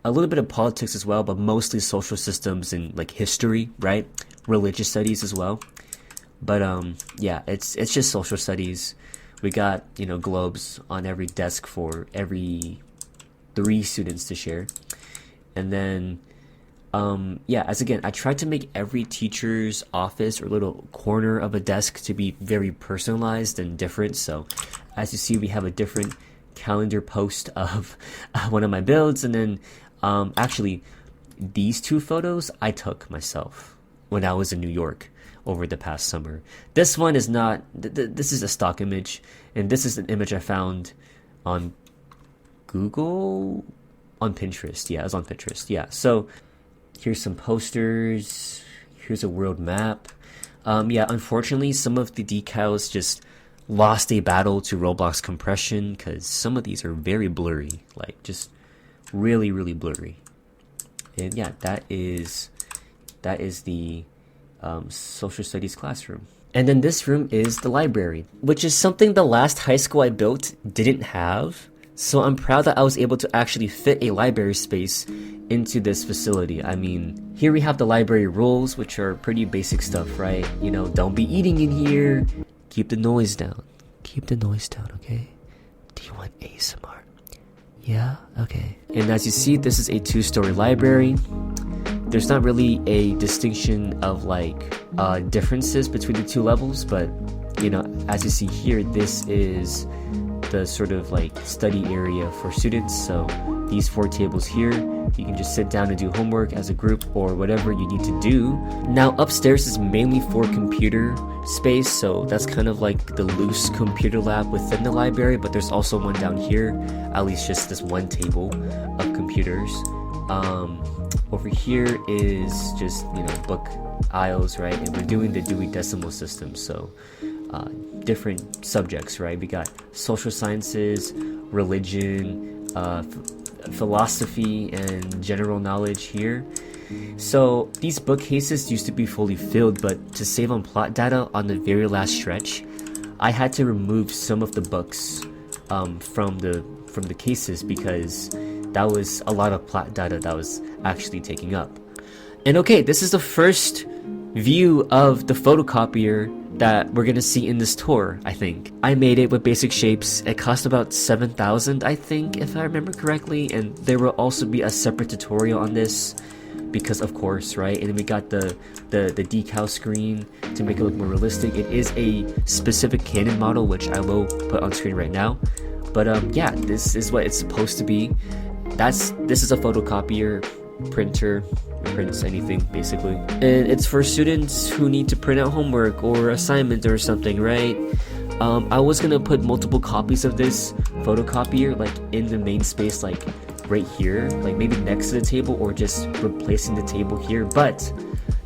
a little bit of politics as well, but mostly social systems and like history, right? Religious studies as well. But yeah, it's just social studies. We got, you know, globes on every desk for every 3 students to share. And then yeah, as again, I tried to make every teacher's office or little corner of a desk to be very personalized and different. So as you see, we have a different calendar post of one of my builds. And then actually these 2 photos I took myself when I was in New York over the past summer. This one is not, this is a stock image, and this is an image I found on Google, on Pinterest. Yeah, it was on Pinterest. Yeah, so here's some posters, here's a world map. Yeah, unfortunately, some of the decals just lost a battle to Roblox compression, because some of these are very blurry, like just really, really blurry. And yeah, that is that is the social studies classroom. And then this room is the library, which is something the last high school I built didn't have. So I'm proud that I was able to actually fit a library space into this facility. I mean, here we have the library rules, which are pretty basic stuff, right? You know, don't be eating in here. Keep the noise down. Keep the noise down, okay? Do you want ASMR? Yeah? Okay. And as you see, this is a 2-story library. There's not really a distinction of like differences between the 2 levels, but you know, as you see here, this is the sort of like study area for students. So these 4 tables here, you can just sit down and do homework as a group or whatever you need to do. Now upstairs is mainly for computer space, so that's kind of like the loose computer lab within the library, but there's also one down here, at least just this one table of computers. Over here is just, you know, book aisles, right? And we're doing the Dewey Decimal System, so different subjects, right? We got social sciences, religion, philosophy, and general knowledge here. So these bookcases used to be fully filled, but to save on plot data on the very last stretch, I had to remove some of the books from the cases because that was a lot of plot data that was actually taking up. And okay, this is the first view of the photocopier that we're gonna see in this tour, I think. I made it with basic shapes. It cost about 7,000, I think, if I remember correctly, and there will also be a separate tutorial on this because of course, right? And then we got the decal screen to make it look more realistic. It is a specific Canon model, which I will put on screen right now. But yeah, this is what it's supposed to be. This is a photocopier, printer, prints anything basically, and it's for students who need to print out homework or assignment or something, right? I was gonna put multiple copies of this photocopier like in the main space, like right here, like maybe next to the table or just replacing the table here, but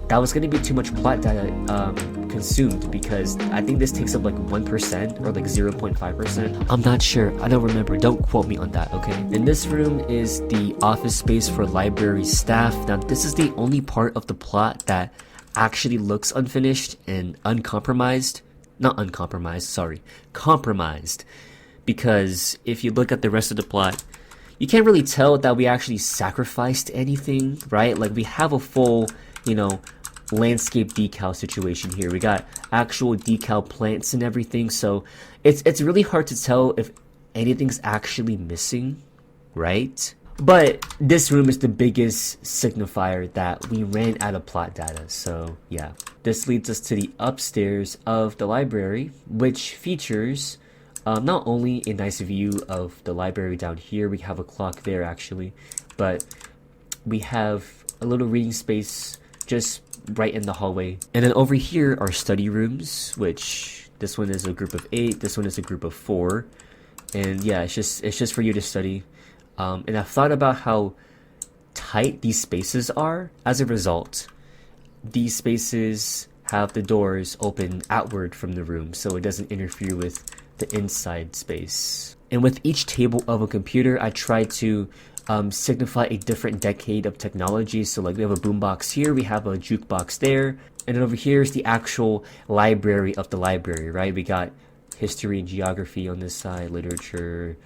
that was gonna be too much plot data consumed because I think this takes up like 1% or like 0.5%. I'm not sure, I don't remember, don't quote me on that, okay? And this room is the office space for library staff. Now this is the only part of the plot that actually looks unfinished and uncompromised. Not uncompromised, sorry, compromised. Because if you look at the rest of the plot, you can't really tell that we actually sacrificed anything, right? Like we have a full, you know, landscape decal situation here. We got actual decal plants and everything, so it's really hard to tell if anything's actually missing, right? But this room is the biggest signifier that we ran out of plot data, so yeah. This leads us to the upstairs of the library, which features not only a nice view of the library down here, we have a clock there actually, but we have a little reading space just right in the hallway. And then over here are study rooms, which this one is a group of 8, this one is a group of 4, and yeah, it's just for you to study. And I've thought about how tight these spaces are. As a result, these spaces have the doors open outward from the room, so it doesn't interfere with the inside space. And with each table of a computer, I try to signify a different decade of technology. So like we have a boombox here, we have a jukebox there, and then over here is the actual library of the library, right? We got history and geography on this side, literature,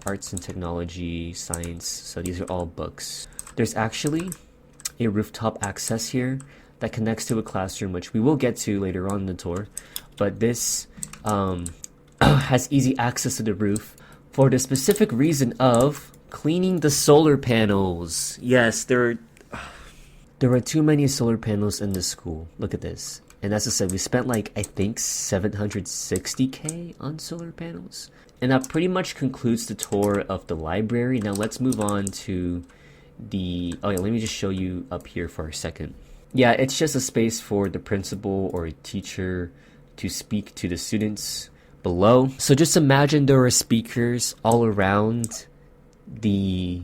arts and technology, science, so these are all books. There's actually a rooftop access here that connects to a classroom, which we will get to later on in the tour, but this has easy access to the roof for the specific reason of cleaning the solar panels. Yes, there are too many solar panels in this school. Look at this. And as I said, we spent like, I think 760k on solar panels. And that pretty much concludes the tour of the library. Now let's move on to the, oh yeah, let me just show you up here for a second. Yeah, it's just a space for the principal or a teacher to speak to the students below. So just imagine there are speakers all around the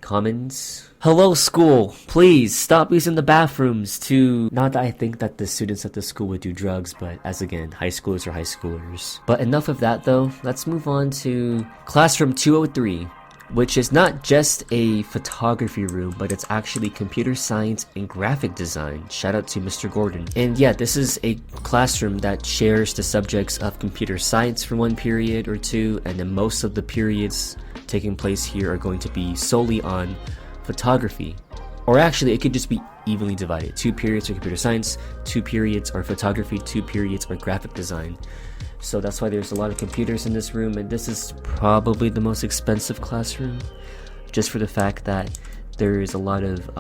commons. Hello school, please stop using the bathrooms to, not that I think that the students at the school would do drugs, but as again, high schoolers are high schoolers. But enough of that though, let's move on to classroom 203, which is not just a photography room, but it's actually computer science and graphic design. Shout out to Mr. Gordon. And yeah, this is a classroom that shares the subjects of computer science for one period or two, and then most of the periods taking place here are going to be solely on photography. Or actually, it could just be evenly divided. 2 periods are computer science, 2 periods are photography, 2 periods are graphic design. So that's why there's a lot of computers in this room, and this is probably the most expensive classroom, just for the fact that there is a lot of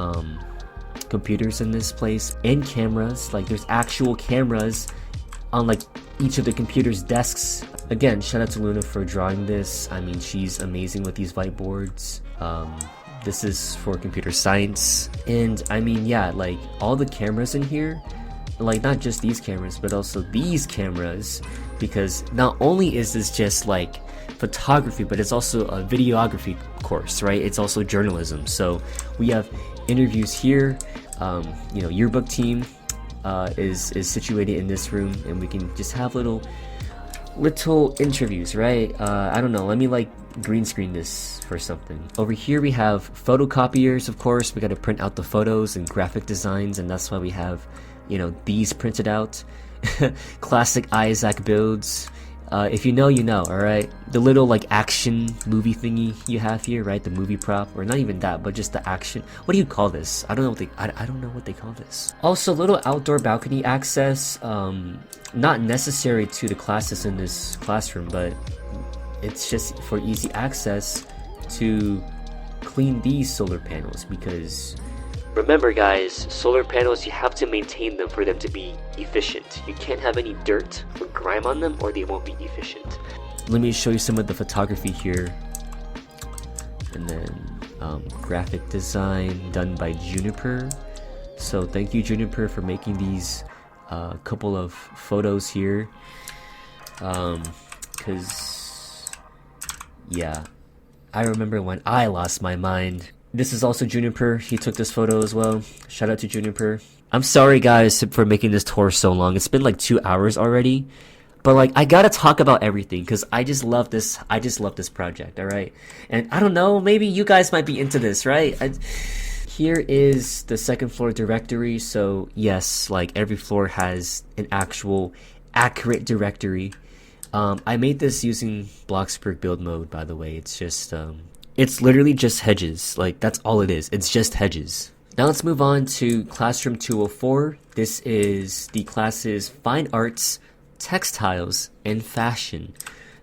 computers in this place, and cameras. Like, there's actual cameras on like each of the computers' desks. Again, shout out to Luna for drawing this. I mean, she's amazing with these whiteboards. This is for computer science, and I mean, yeah, like all the cameras in here, like not just these cameras but also these cameras, because not only is this just like photography, but it's also a videography course, right? It's also journalism. So we have interviews here. You know, yearbook team is situated in this room, and we can just have little interviews, right? I don't know, let me like green screen this for something. Over here we have photocopiers, of course. We got to print out the photos and graphic designs, and that's why we have, you know, these printed out. Classic Isaac builds. If you know, you know, alright? The little like action movie thingy you have here, right? The movie prop, or not even that, but just the action. What do you call this? I don't know what they call this. Also, little outdoor balcony access. Not necessary to the classes in this classroom, but it's just for easy access to clean these solar panels, because remember guys, solar panels, you have to maintain them for them to be efficient. You can't have any dirt or grime on them or they won't be efficient. Let me show you some of the photography here. And then graphic design done by Juniper. So thank you, Juniper, for making these couple of photos here. Cause yeah, I remember when I lost my mind. This is also Juniper. He took this photo as well. Shout out to Juniper. I'm sorry guys for making this tour so long. It's been like 2 hours already. But like, I gotta talk about everything because I just love this. I just love this project, alright? And I don't know, maybe you guys might be into this, right? Here is the second floor directory. So yes, like every floor has an actual accurate directory. I made this using bloxburg build mode, by the way. It's just it's literally just hedges. Like, that's all it is. It's just hedges. Now let's move on to classroom 204. This is the classes Fine Arts, Textiles, and Fashion.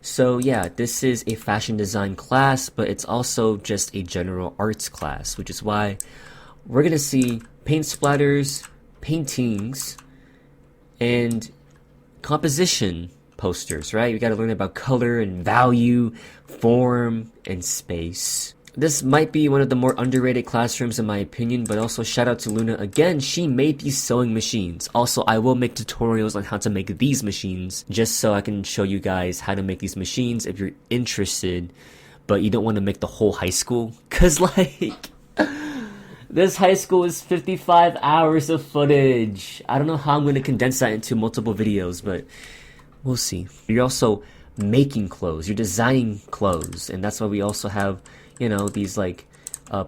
So yeah, this is a fashion design class, but it's also just a general arts class, which is why we're gonna see paint splatters, paintings, and composition posters, right? We got to learn about color and value, form, and space. This might be one of the more underrated classrooms in my opinion, but also shout out to Luna again. She made these sewing machines. Also, I will make tutorials on how to make these machines, just so I can show you guys how to make these machines if you're interested, but you don't want to make the whole high school, cause like this high school is 55 hours of footage. I don't know how I'm going to condense that into multiple videos, but we'll see. You're also making clothes. You're designing clothes. And that's why we also have, you know, these like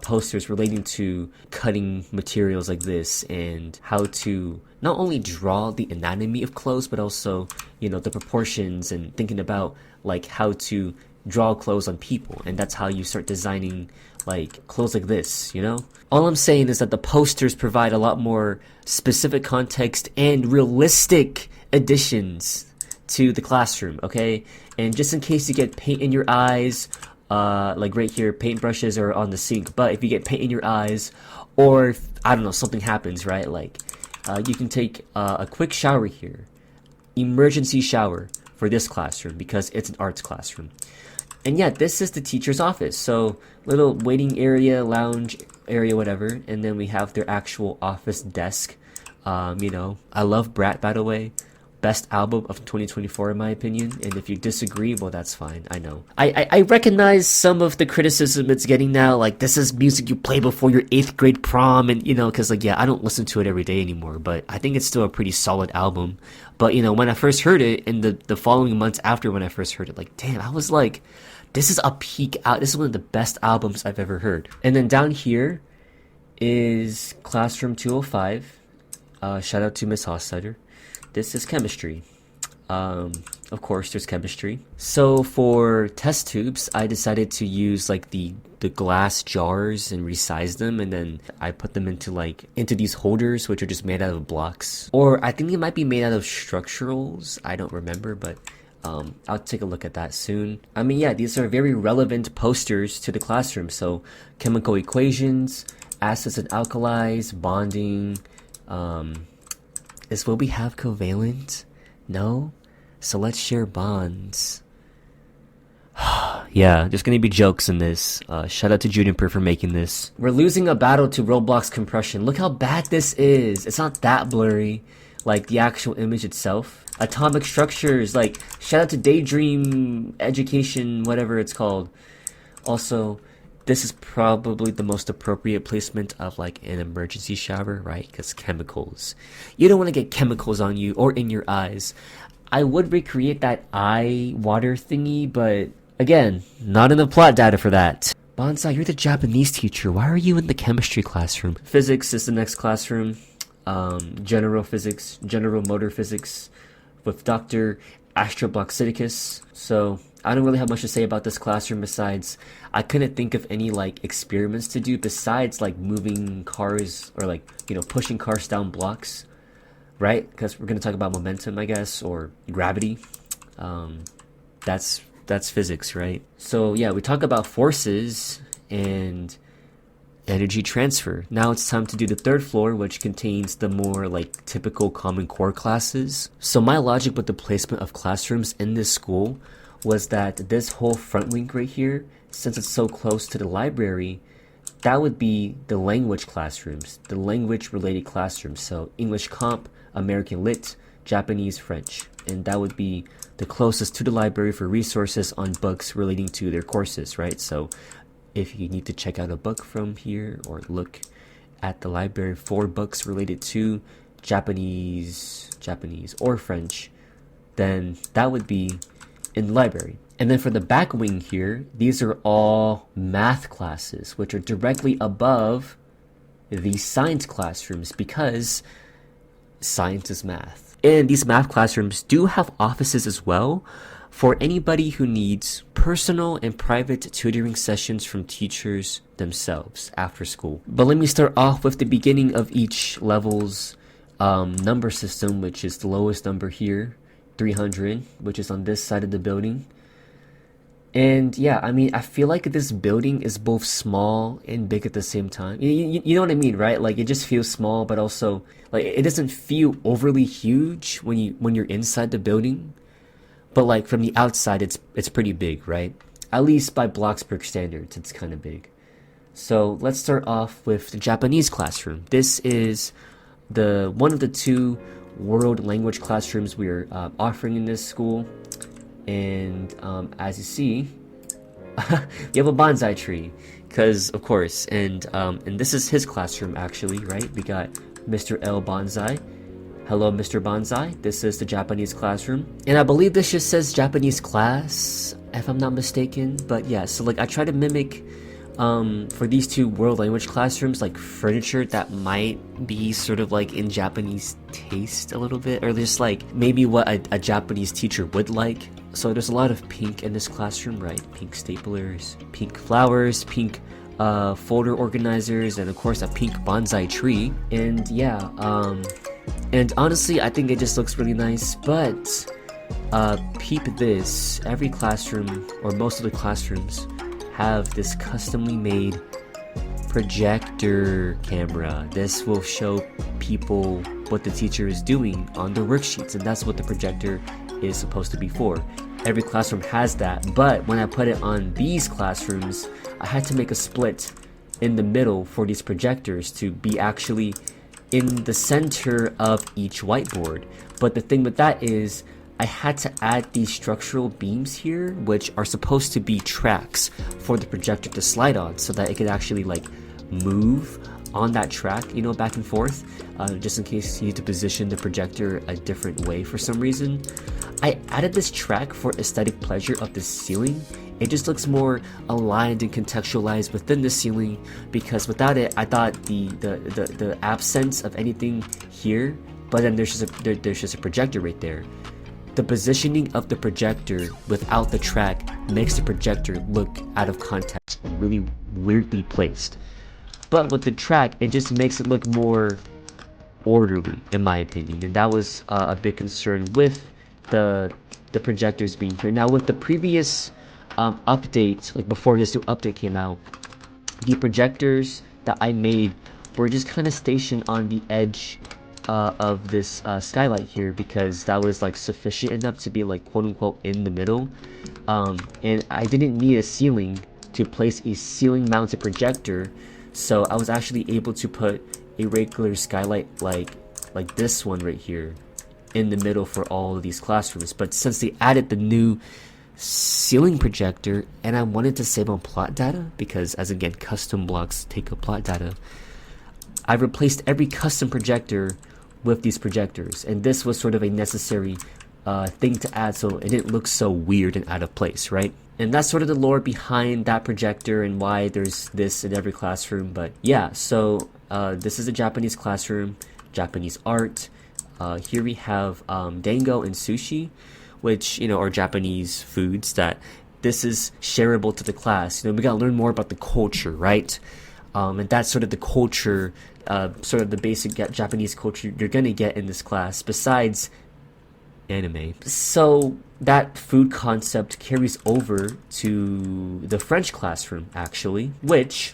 posters relating to cutting materials like this and how to not only draw the anatomy of clothes, but also, you know, the proportions and thinking about like how to draw clothes on people. And that's how you start designing like clothes like this, you know? All I'm saying is that the posters provide a lot more specific context and realistic additions to the classroom, okay? And just in case you get paint in your eyes, like right here, paintbrushes are on the sink, but if you get paint in your eyes, or if, I don't know, something happens, right? Like, you can take a quick shower here, emergency shower for this classroom because it's an arts classroom. And yeah, this is the teacher's office, so little waiting area, lounge area, whatever, and then we have their actual office desk. You know, I love Brat, by the way. Best album of 2024 in my opinion, and if you disagree, well, that's fine. I know. I recognize some of the criticism it's getting now, like this is music you play before your 8th grade prom, and you know, because like, yeah, I don't listen to it every day anymore, but I think it's still a pretty solid album. But you know, when I first heard it, and the following months after when I first heard it, like, damn, I was like, This is a peak out. This is one of the best albums I've ever heard. And then down here is Classroom 205. Shout out to Miss Hosstetter. This is chemistry. Of course, there's chemistry. So for test tubes, I decided to use like the glass jars and resize them, and then I put them into these holders, which are just made out of blocks. Or I think it might be made out of structurals. I don't remember, but I'll take a look at that soon. I mean, yeah, these are very relevant posters to the classroom. So chemical equations, acids and alkalis, bonding. Will we have covalent? No? So let's share bonds. Yeah, there's gonna be jokes in this. Shout out to Juniper for making this. We're losing a battle to Roblox compression. Look how bad this is. It's not that blurry, like the actual image itself. Atomic structures, like, shout out to Daydream Education, whatever it's called. Also, this is probably the most appropriate placement of like an emergency shower, right? Because chemicals. You don't want to get chemicals on you or in your eyes. I would recreate that eye water thingy, but again, not in the plot data for that. Bonsai, you're the Japanese teacher. Why are you in the chemistry classroom? Physics is the next classroom. General physics, general motor physics with Dr. Astrobloxidicus. So I don't really have much to say about this classroom besides I couldn't think of any like experiments to do besides like moving cars or like, you know, pushing cars down blocks, right? Because we're going to talk about momentum, I guess, or gravity. That's physics, right? So yeah, we talk about forces and energy transfer. Now it's time to do the third floor, which contains the more like typical Common Core classes. So my logic with the placement of classrooms in this school was that this whole front wing right here, since it's so close to the library, that would be the language classrooms, the language related classrooms. So English Comp, American Lit, Japanese, French. And that would be the closest to the library for resources on books relating to their courses, right? So if you need to check out a book from here or look at the library for books related to Japanese or French, then that would be in the library. And then for the back wing here, these are all math classes, which are directly above the science classrooms because science is math. And these math classrooms do have offices as well for anybody who needs personal and private tutoring sessions from teachers themselves after school. But let me start off with the beginning of each level's number system, which is the lowest number here, 300, which is on this side of the building. And yeah, I mean, I feel like this building is both small and big at the same time. You know what I mean, right? Like, it just feels small, but also like it doesn't feel overly huge when you're inside the building. But like from the outside, it's pretty big, right? At least by Bloxburg standards, it's kind of big. So let's start off with the Japanese classroom. This is the one of the two world language classrooms we're offering in this school. And as you see, you have a bonsai tree, because of course. And this is his classroom actually, right? We got Mr. L Bonsai. Hello, Mr. Bonsai. This is the Japanese classroom. And I believe this just says Japanese class, if I'm not mistaken. But yeah, so like I try to mimic, for these two world language classrooms, like furniture that might be sort of like in Japanese taste a little bit. Or just like maybe what a Japanese teacher would like. So there's a lot of pink in this classroom, right? Pink staplers, pink flowers, pink folder organizers, and of course a pink bonsai tree. And yeah, and honestly, I think it just looks really nice. But peep this, every classroom, or most of the classrooms, have this customly made projector camera. This will show people what the teacher is doing on their worksheets, and that's what the projector is supposed to be for. Every classroom has that, but when I put it on these classrooms, I had to make a split in the middle for these projectors to be actually in the center of each whiteboard. But the thing with that is I had to add these structural beams here, which are supposed to be tracks for the projector to slide on, so that it could actually like move on that track, you know, back and forth, just in case you need to position the projector a different way for some reason. I added this track for aesthetic pleasure of the ceiling, It just looks more aligned and contextualized within the ceiling, because without it, I thought the absence of anything here, but then there's just a projector right there. The positioning of the projector without the track makes the projector look out of context, really weirdly placed. But with the track, it just makes it look more orderly, in my opinion, and that was a big concern with the projectors being here. Now, with the previous update, like before this new update came out, the projectors that I made were just kind of stationed on the edge of this skylight here, because that was like sufficient enough to be like quote unquote in the middle, and I didn't need a ceiling to place a ceiling mounted projector, so I was actually able to put a regular skylight like this one right here in the middle for all of these classrooms. But since they added the new ceiling projector, and I wanted to save on plot data, because as again, custom blocks take up plot data, I replaced every custom projector with these projectors, and this was sort of a necessary thing to add so it didn't look so weird and out of place, right? And that's sort of the lore behind that projector and why there's this in every classroom. But yeah, so this is a Japanese classroom, Japanese art. Here we have dango and sushi, which, you know, are Japanese foods that this is shareable to the class. You know, we gotta learn more about the culture, right? And that's sort of the culture, sort of the basic Japanese culture you're gonna get in this class, besides anime. So that food concept carries over to the French classroom, actually, which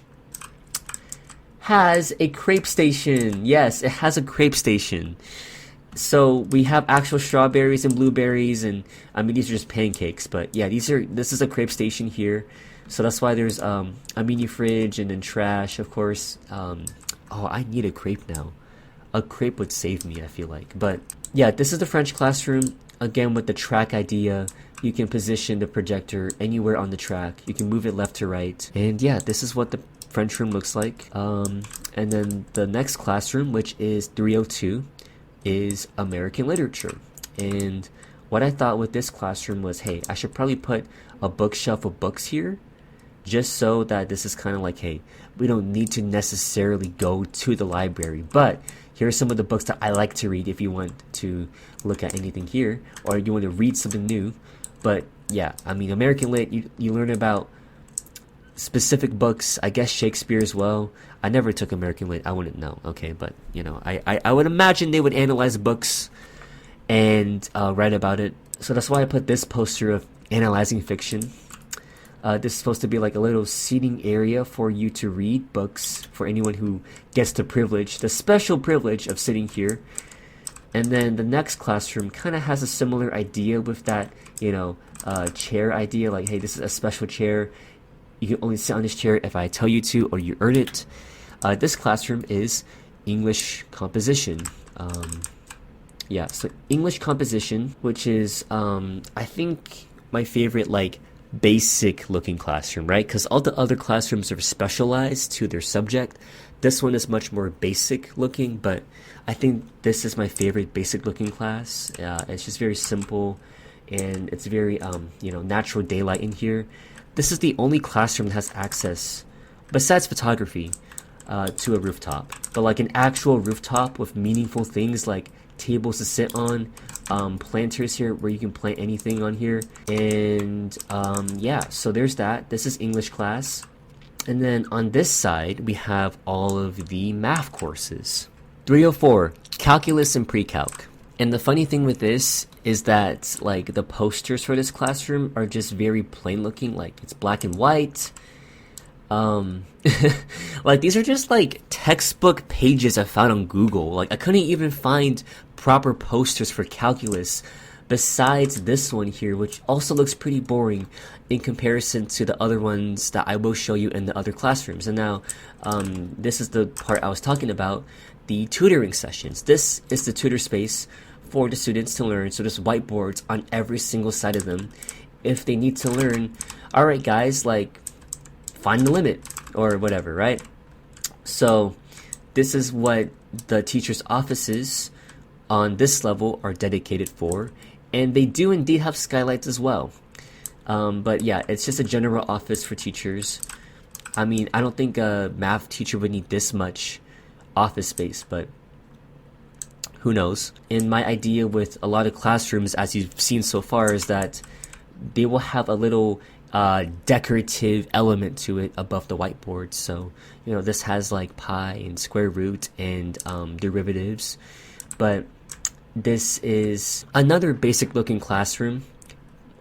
has a crepe station. Yes, it has a crepe station. So we have actual strawberries and blueberries, and I mean, these are just pancakes, but yeah, this is a crepe station here. So that's why there's a mini fridge and then trash, of course. Oh, I need a crepe now. A crepe would save me, I feel like. But yeah, this is the French classroom. Again, with the track idea, you can position the projector anywhere on the track. You can move it left to right. And yeah, this is what the French room looks like. And then the next classroom, which is 302, is American literature. And what I thought with this classroom was, hey, I should probably put a bookshelf of books here, just so that this is kind of like, hey, we don't need to necessarily go to the library, but here are some of the books that I like to read if you want to look at anything here, or you want to read something new. But yeah, I mean, American Lit, you learn about specific books, I guess Shakespeare as well. I never took American Lit, I wouldn't know, okay, but you know, I would imagine they would analyze books and write about it. So that's why I put this poster of analyzing fiction. This is supposed to be like a little seating area for you to read books, for anyone who gets the special privilege of sitting here. And then the next classroom kind of has a similar idea with that, you know, chair idea, like, hey, this is a special chair. You can only sit on this chair if I tell you to, or you earn it. This classroom is English composition. Yeah, so English composition, which is, I think, my favorite, like, basic looking classroom, right? Because all the other classrooms are specialized to their subject. This one is much more basic looking, but I think this is my favorite basic looking class. It's just very simple, and it's very you know, natural daylight in here. This is the only classroom that has access, besides photography, to a rooftop, but like an actual rooftop with meaningful things like tables to sit on, planters here where you can plant anything on here. And yeah, so there's that. This is English class. And then on this side we have all of the math courses. 304, calculus and pre-calc. And the funny thing with this is that, like, the posters for this classroom are just very plain looking, like it's black and white. Like, these are just like textbook pages I found on Google. Like, I couldn't even find proper posters for calculus besides this one here, which also looks pretty boring in comparison to the other ones that I will show you in the other classrooms. And now, this is the part I was talking about, the tutoring sessions. This is the tutor space for the students to learn. So there's whiteboards on every single side of them if they need to learn, all right guys, like, find the limit or whatever, right? So this is what the teachers' offices on this level are dedicated for, and they do indeed have skylights as well. But yeah, it's just a general office for teachers. I mean, I don't think a math teacher would need this much office space, but who knows? And my idea with a lot of classrooms, as you've seen so far, is that they will have a little decorative element to it above the whiteboard. So, you know, this has like pi and square root and derivatives. But this is another basic looking classroom.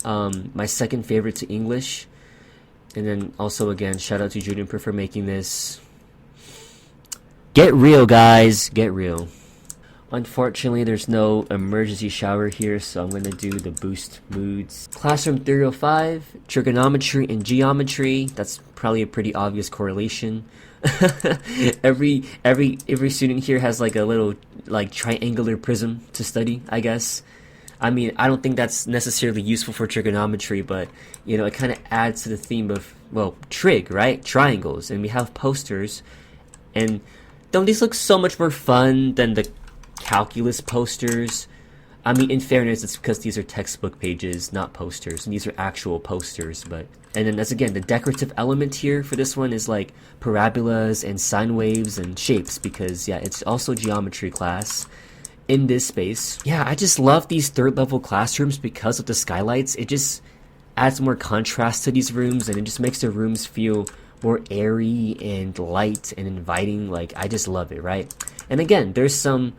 My second favorite to English. And then also, again, shout out to Juniper for making this. Get real, guys. Get real. Unfortunately, there's no emergency shower here, so I'm going to do the boost moods. Classroom 305, trigonometry and geometry. That's probably a pretty obvious correlation. every student here has like a little like triangular prism to study, I guess. I mean, I don't think that's necessarily useful for trigonometry, but you know, it kind of adds to the theme of, well, trig, right? Triangles. And we have posters. And don't these look so much more fun than the calculus posters? I mean, in fairness, it's because these are textbook pages, not posters, and these are actual posters. But and then, as again, the decorative element here for this one is like parabolas and sine waves and shapes, because yeah, it's also geometry class in this space. Yeah, I just love these third level classrooms because of the skylights. It just adds more contrast to these rooms, and it just makes the rooms feel more airy and light and inviting. Like, I just love it, right? And again, there's some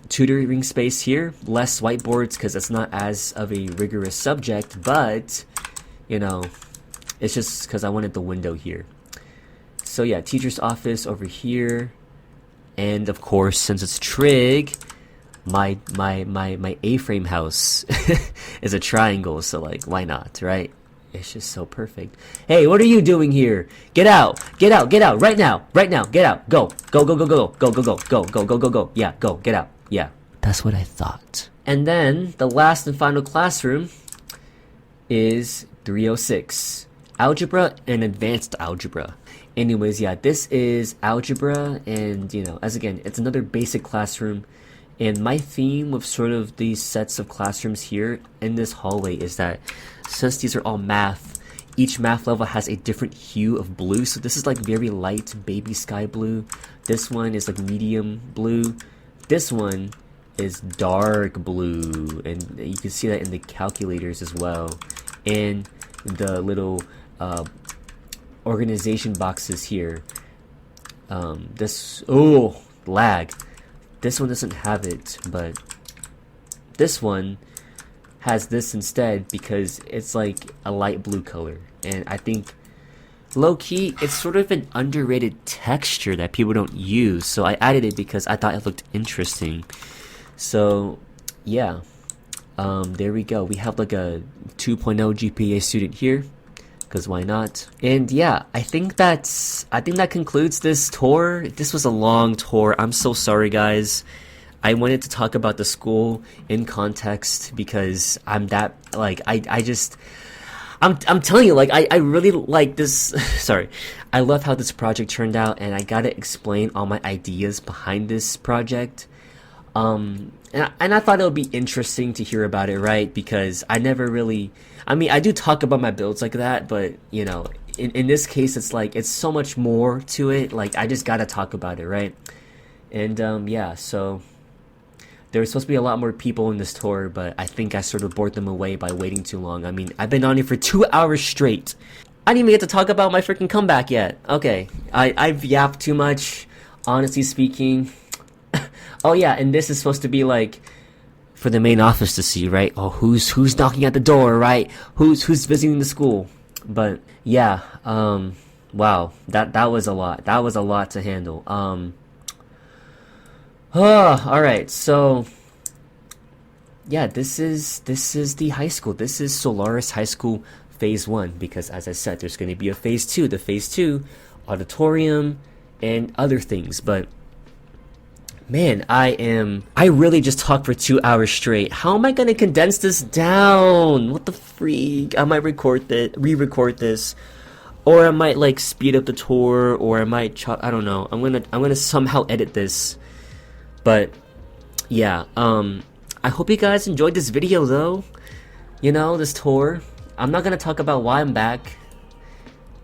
tutoring space here, less whiteboards because it's not as of a rigorous subject, but you know, it's just because I wanted the window here. So yeah, teacher's office over here, and of course, since it's trig, my A-frame house is a triangle, so like, why not, right? It's just so perfect. Hey, what are you doing here? Get out! Get out! Get out! Right now! Right now! Get out! Go! Go! Go! Go! Go! Go! Go! Go! Go! Go! Go! Go! Go! Yeah! Go! Get out! Yeah. That's what I thought. And then the last and final classroom is 306. Algebra and Advanced Algebra. Anyways, yeah, this is algebra, and you know, as again, it's another basic classroom. And my theme with sort of these sets of classrooms here in this hallway is that since these are all math, each math level has a different hue of blue. So this is like very light baby sky blue. This one is like medium blue. This one is dark blue, and you can see that in the calculators as well. And the little organization boxes here. Lag. This one doesn't have it, but this one has this instead because it's like a light blue color. And I think low-key, it's sort of an underrated texture that people don't use. So I added it because I thought it looked interesting. So yeah, there we go. We have like a 2.0 GPA student here, because why not? And yeah, I think that concludes this tour. This was a long tour. I'm so sorry, guys. I wanted to talk about the school in context because I'm that, like, I'm telling you, like, I really like this. Sorry. I love how this project turned out, and I gotta explain all my ideas behind this project. And I thought it would be interesting to hear about it, right? Because I never really, I mean, I do talk about my builds like that, but you know, in this case, it's like, it's so much more to it. Like, I just gotta talk about it, right? And yeah, so there was supposed to be a lot more people in this tour, but I think I sort of bored them away by waiting too long. I mean, I've been on here for 2 hours straight. I didn't even get to talk about my freaking comeback yet. Okay, I've yapped too much, honestly speaking. Oh yeah, and this is supposed to be like for the main office to see, right? Oh, who's knocking at the door, right? Who's visiting the school? But yeah, wow, that was a lot. That was a lot to handle. All right, so yeah, this is the high school. This is Solaris High School Phase 1, because as I said, there's going to be a Phase 2. The Phase 2 auditorium and other things, but man, I really just talked for 2 hours straight. How am I gonna condense this down? What the freak? I might re-record this, or I might like speed up the tour, or I might I don't know. I'm gonna somehow edit this. But yeah, I hope you guys enjoyed this video though. You know, this tour. I'm not gonna talk about why I'm back.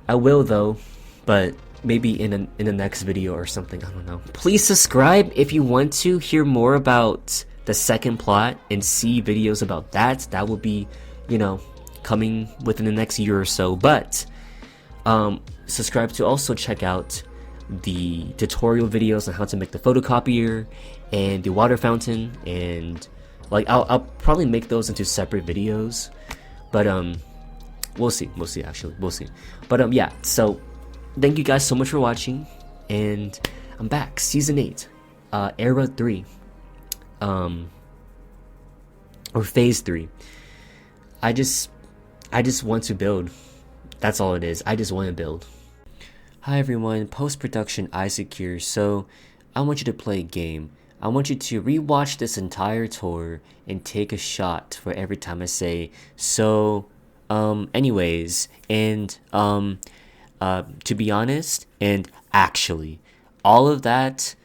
I will though, but maybe in the next video or something. I don't know. Please subscribe if you want to hear more about the second plot and see videos about that. That will be, you know, coming within the next year or so. But subscribe to also check out the tutorial videos on how to make the photocopier and the water fountain, and like I'll probably make those into separate videos, but we'll see actually, we'll see. But yeah, so thank you guys so much for watching, and I'm back, season 8, era 3, or phase 3. I just want to build. That's all it is. I just want to build. Hi everyone, post-production Isaac here. So I want you to play a game. I want you to rewatch this entire tour and take a shot for every time I say so, anyways, and to be honest, and actually, all of that,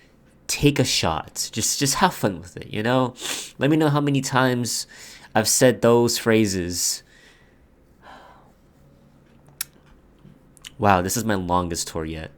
take a shot. Just have fun with it, you know? Let me know how many times I've said those phrases. Wow, this is my longest tour yet.